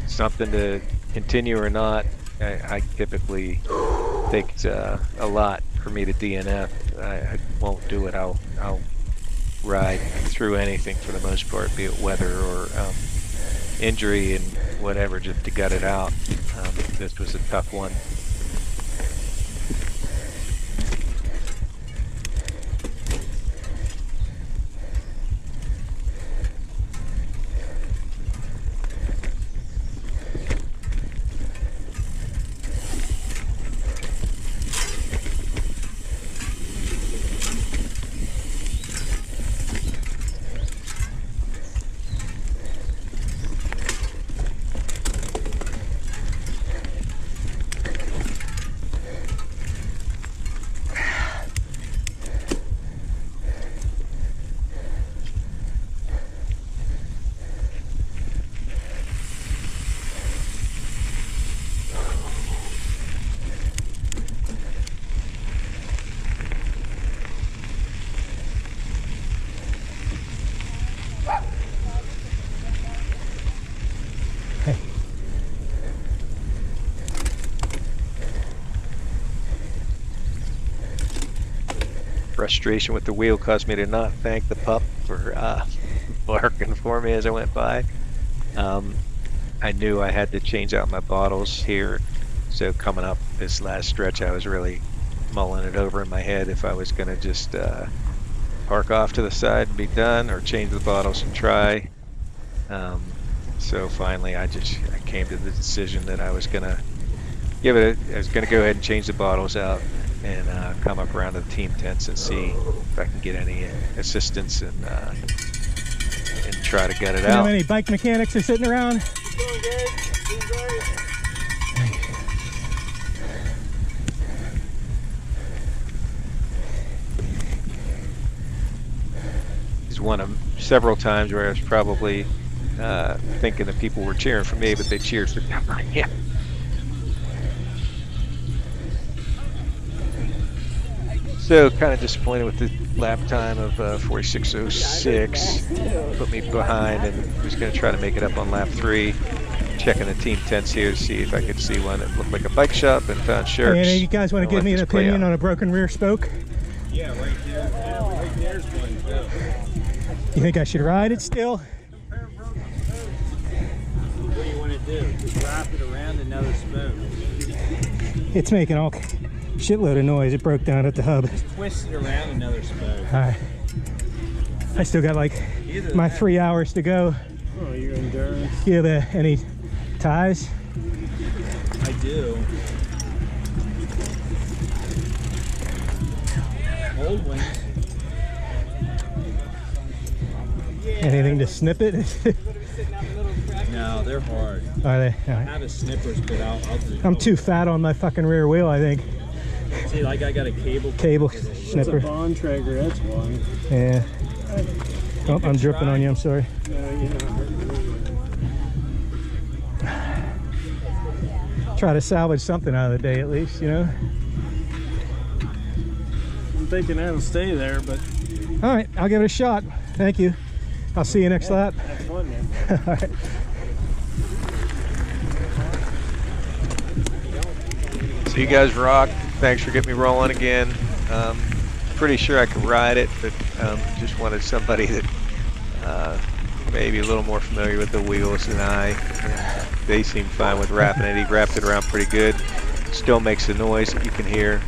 something to continue or not? I typically think it's a lot for me to DNF. I won't do it. I'll ride through anything for the most part, be it weather or injury and whatever, just to gut it out. This was a tough one. Frustration with the wheel caused me to not thank the pup for barking for me as I went by. I knew I had to change out my bottles here, so coming up this last stretch I was really mulling it over in my head if I was going to just park off to the side and be done, or change the bottles and try. So finally I came to the decision that I was going to go ahead and change the bottles out and come up around to the team tents and see if I can get any assistance and try to gut it out. How many bike mechanics are sitting around? Doing good. Doing great. It's one of several times where I was probably thinking that people were cheering for me, but they cheered for yeah. So kind of disappointed with the lap time of 46.06. Put me behind, and was going to try to make it up on lap 3. Checking the team tents here to see if I could see one that looked like a bike shop, and found shirts. Hey, you guys want to give me an opinion on a broken rear spoke? Yeah, right there. Right there's one too. You think I should ride it still? What do you want to do? Just wrap it around another spoke. It's making all shitload of noise. It broke down at the hub. Just twist it around another spoke. All right. I still got like my 3 hours to go. Oh, your endurance. Do you have any ties? I do. Old ones. Anything to snip it? No, they're hard. Are they? All I right. have a snippers, but I'll do. I'm too fat on my fucking rear wheel, I think. See, like I got a cable. Snipper. It's a bond trigger, that's why. Yeah. Oh, I'm dripping on you, I'm sorry. No, you're not hurting me. Try to salvage something out of the day at least, you know? I'm thinking that'll stay there, but All right, I'll give it a shot. Thank you. I'll see you next lap. have fun, man. All right. So you guys rock. Thanks for getting me rolling again. Pretty sure I could ride it, but just wanted somebody that maybe a little more familiar with the wheels than I. They seemed fine with wrapping it. He wrapped it around pretty good. Still makes the noise that you can hear,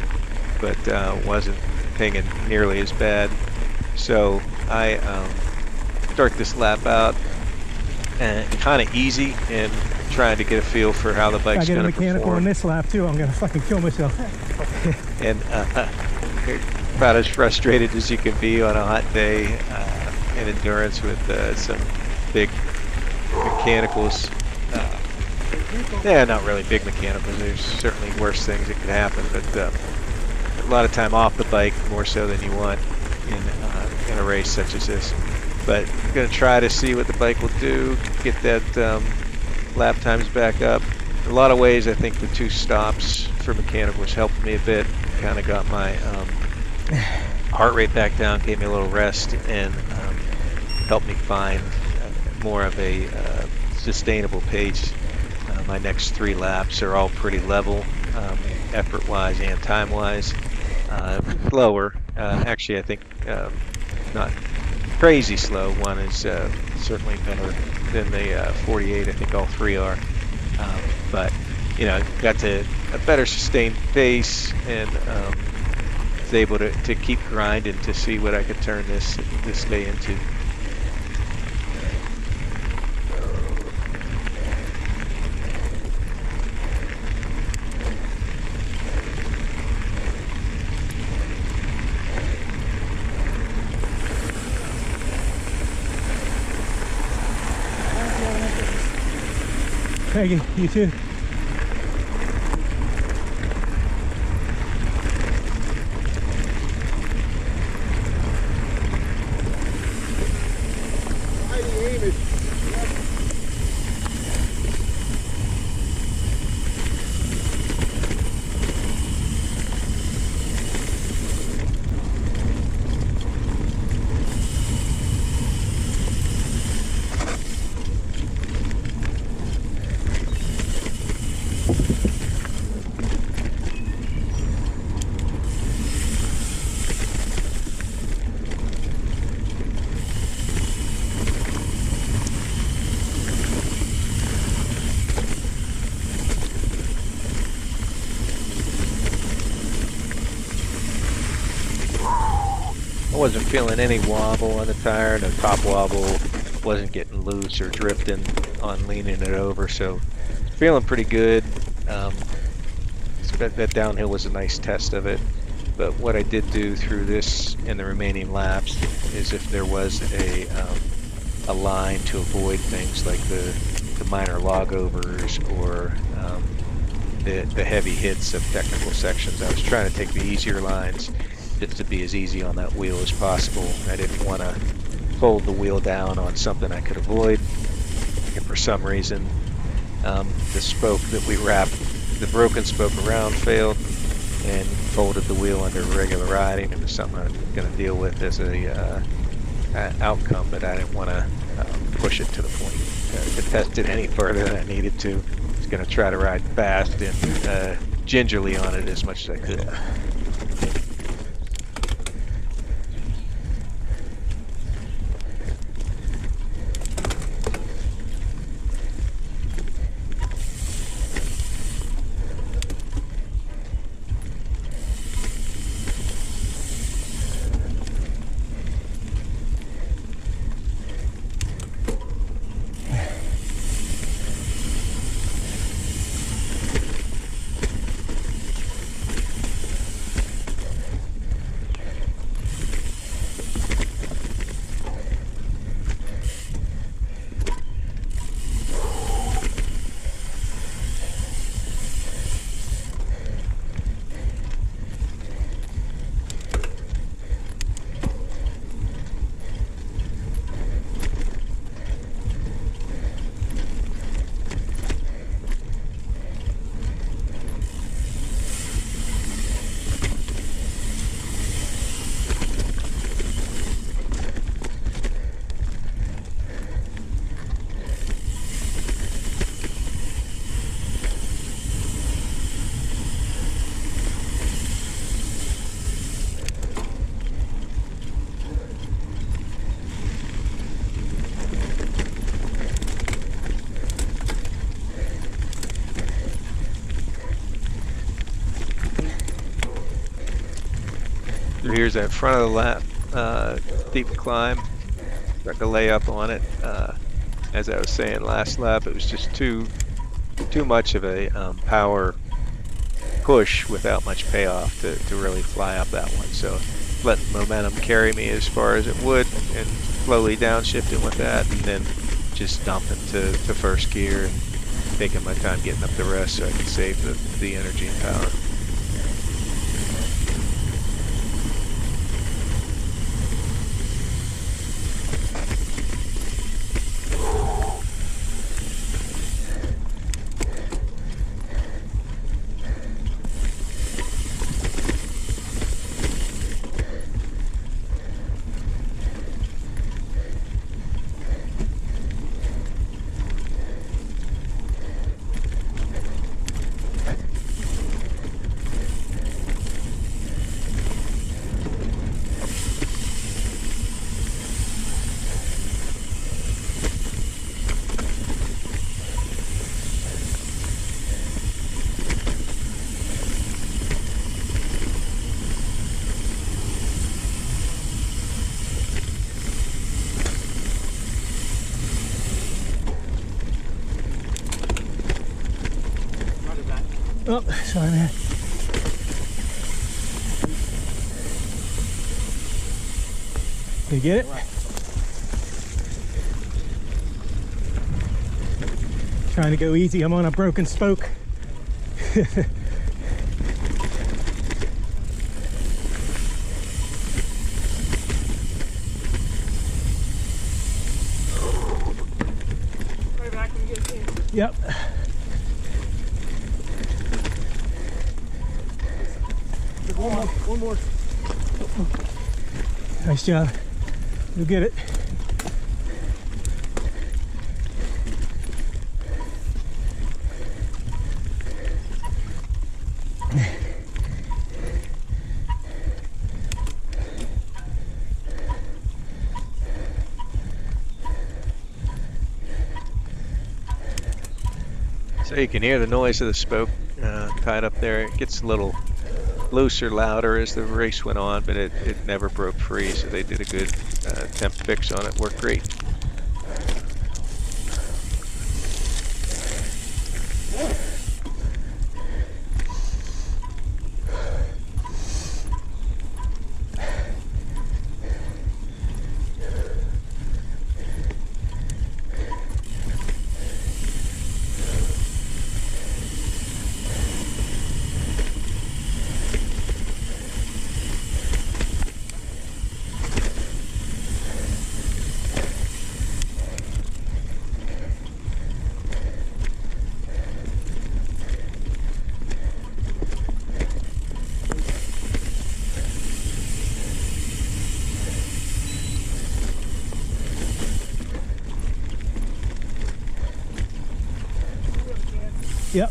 but wasn't pinging nearly as bad. So I start this lap out and kind of easy and trying to get a feel for how the bike's I get a going to mechanical perform. in this lap too. I'm gonna fucking kill myself. And about as frustrated as you can be on a hot day. and endurance with some big mechanicals. Yeah, not really big mechanicals. There's certainly worse things that could happen, but a lot of time off the bike, more so than you want in a race such as this. But I'm going to try to see what the bike will do, get that lap times back up. In a lot of ways, I think the 2 stops for mechanicals helped me a bit. Kind of got my heart rate back down, gave me a little rest, and helped me find more of a sustainable pace. My next 3 laps are all pretty level, effort-wise and time-wise. Slower, actually, I think not crazy slow. One is certainly better than the 48. I think all 3 are. But you know, got to a better sustained pace, and was able to keep grinding to see what I could turn this day into. Peggy, you too. I wasn't feeling any wobble on the tire. No top wobble. Wasn't getting loose or drifting on leaning it over. So feeling pretty good. That downhill was a nice test of it. But what I did do through this and the remaining laps is, if there was a line to avoid things like the minor log overs or the heavy hits of technical sections, I was trying to take the easier lines just to be as easy on that wheel as possible. I didn't want to fold the wheel down on something I could avoid. And for some reason, the spoke that we wrapped the broken spoke around failed and folded the wheel under regular riding. It was something I was going to deal with as a outcome, but I didn't want to push it to the point to test it any further than I needed to. I was going to try to ride fast and gingerly on it as much as I could. Here's that front of the lap, steep climb. Got to lay up on it. As I was saying last lap, it was just too much of a power push without much payoff to really fly up that one. So let momentum carry me as far as it would, and slowly downshifting with that, and then just dumping to first gear and taking my time getting up the rest so I can save the energy and power. Oh, sorry, man. Did you get it? Trying to go easy. I'm on a broken spoke. Yep. One more. Nice job. You'll get it. So you can hear the noise of the spoke tied up there. It gets a little looser, louder as the race went on, but it never broke free, so they did a good temp fix on it. Worked great. Yep.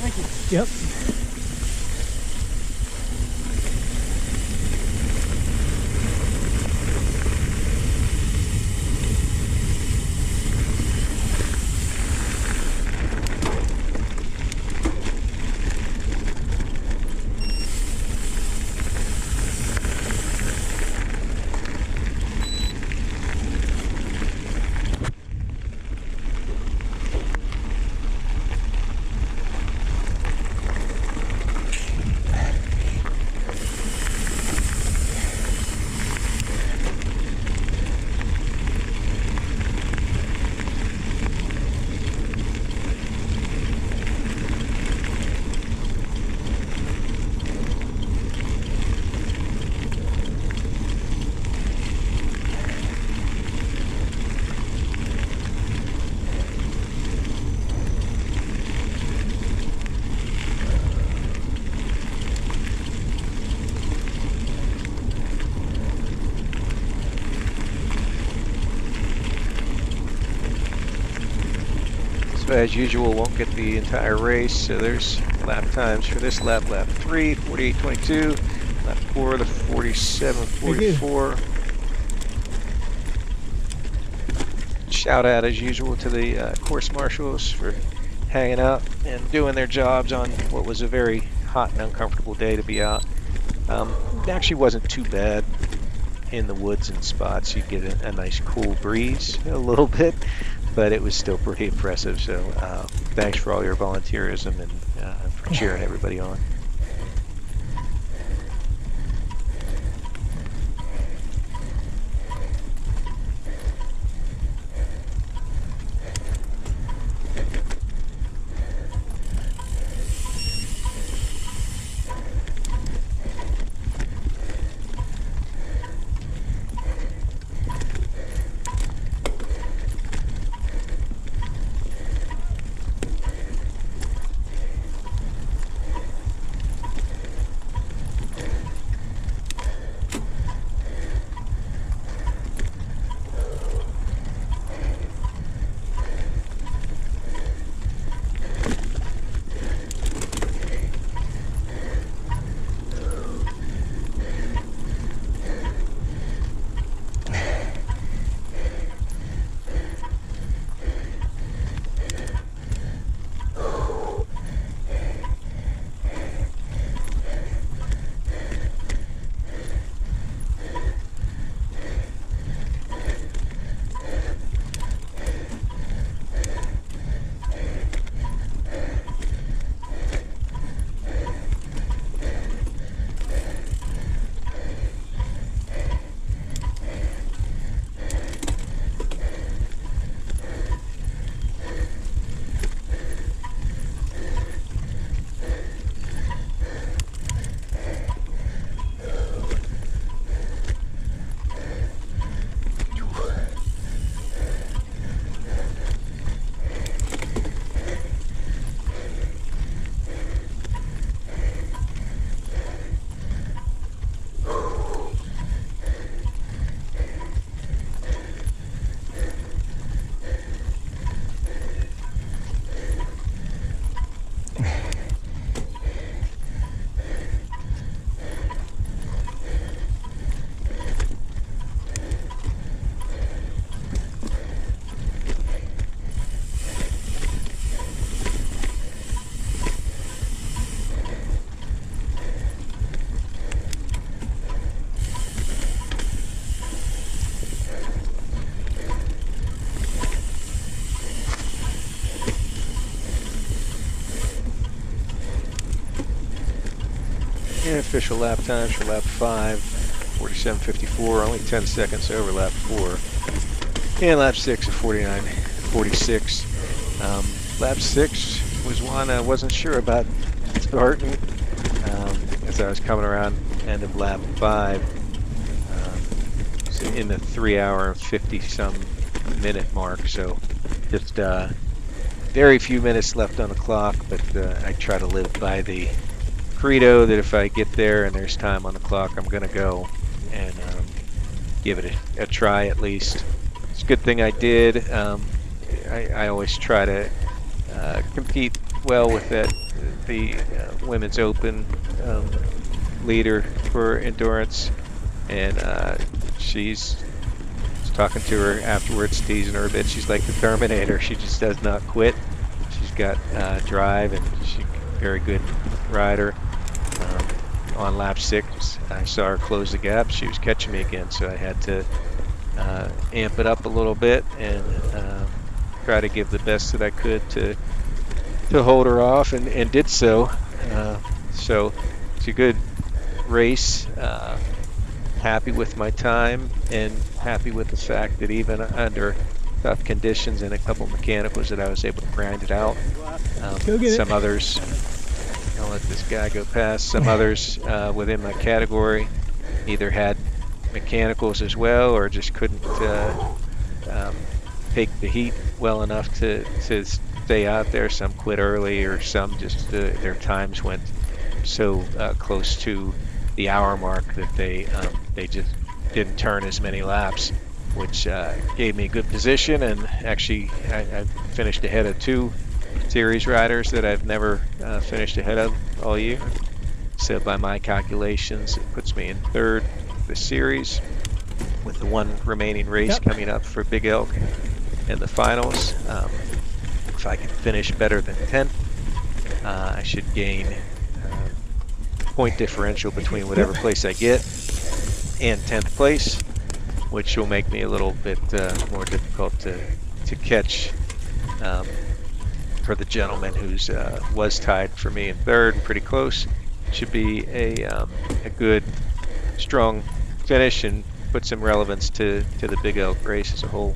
Thank you. Yep. So as usual, won't get the entire race. So there's lap times for this lap. Lap 3, 48.22. Lap 4, the 47.44. Shout out as usual to the course marshals for hanging out and doing their jobs on what was a very hot and uncomfortable day to be out. It actually wasn't too bad in the woods and spots. You get a nice cool breeze a little bit, but it was still pretty impressive. So thanks for all your volunteerism and for cheering everybody on. official lap times for lap 5, 47:54, only 10 seconds over lap 4. And lap 6 at 49:46. Lap 6 was one I wasn't sure about starting as I was coming around end of lap 5. So in the 3 hour and 50-some minute mark. So just very few minutes left on the clock, but I try to live by the credo that if I get there and there's time on the clock, I'm going to go and give it a try at least. It's a good thing I did. I always try to compete well with the Women's Open leader for endurance, and she's talking to her afterwards, teasing her a bit. She's like the Terminator. She just does not quit. She's got drive, and she's a very good rider. On lap 6, I saw her close the gap. She was catching me again, so I had to amp it up a little bit and try to give the best that I could to hold her off, and did so. So it's a good race. Happy with my time, and happy with the fact that even under tough conditions and a couple mechanicals that I was able to grind it out. Some others, I'll let this guy go past. Some others within my category either had mechanicals as well, or just couldn't take the heat well enough to stay out there. Some quit early, or some just their times went so close to the hour mark that they just didn't turn as many laps, which gave me a good position. And actually I finished ahead of 2 series riders that I've never finished ahead of all year. So by my calculations, it puts me in 3rd the series, with the one remaining race coming up for Big Elk in the finals. If I can finish better than 10th, I should gain point differential between whatever place I get and 10th place, which will make me a little bit more difficult to catch for the gentleman who's was tied for me in 3rd, pretty close. Should be a good, strong finish and put some relevance to the Big Elk race as a whole.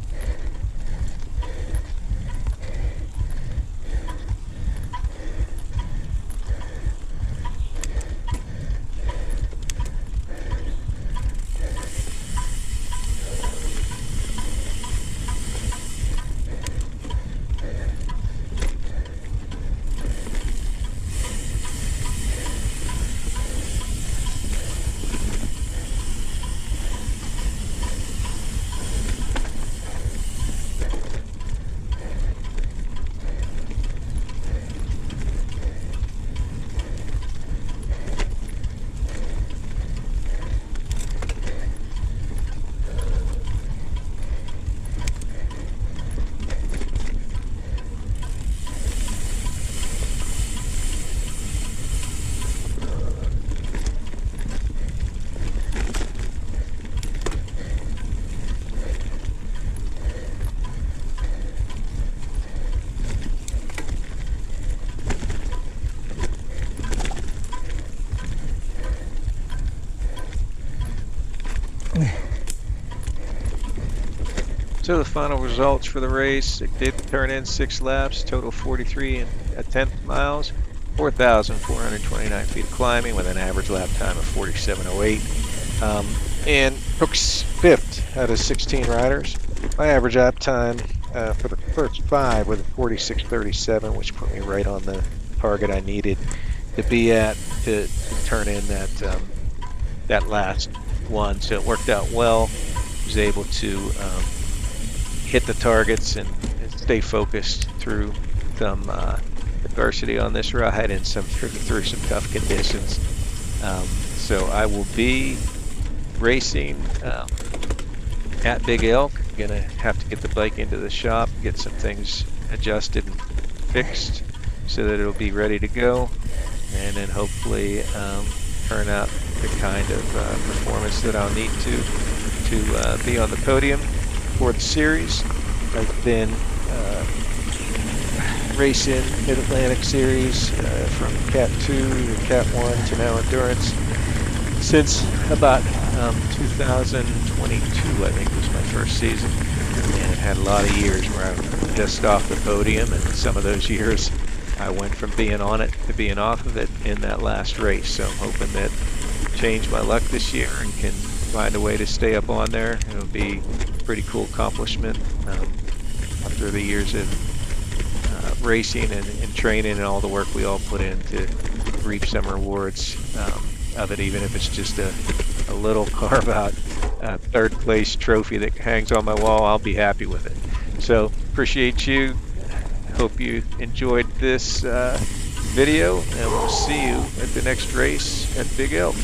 So the final results for the race, it did turn in 6 laps, total 43 and a tenth miles, 4,429 feet of climbing with an average lap time of 47:08. And Cook's 5th out of 16 riders. My average lap time for the first 5 was 46:37, which put me right on the target I needed to be at to turn in that last one. So it worked out well. I was able to hit the targets and stay focused through some adversity on this ride and through some tough conditions. So I will be racing at Big Elk. Gonna have to get the bike into the shop, get some things adjusted and fixed so that it'll be ready to go, and then hopefully turn out the kind of performance that I'll need to be on the podium for the series. I've been racing MidAtlantic series from Cat 2 to Cat 1 to now Endurance. since about 2022, I think was my first season, and had a lot of years where I was just off the podium, and some of those years I went from being on it to being off of it in that last race. So I'm hoping that change my luck this year and can find a way to stay up on there. It'll be a pretty cool accomplishment after the years of racing and training and all the work we all put in to reap some rewards of it, even if it's just a little carve out third place trophy that hangs on my wall. I'll be happy with it. So appreciate you. Hope you enjoyed this video, and we'll see you at the next race at Big Elk.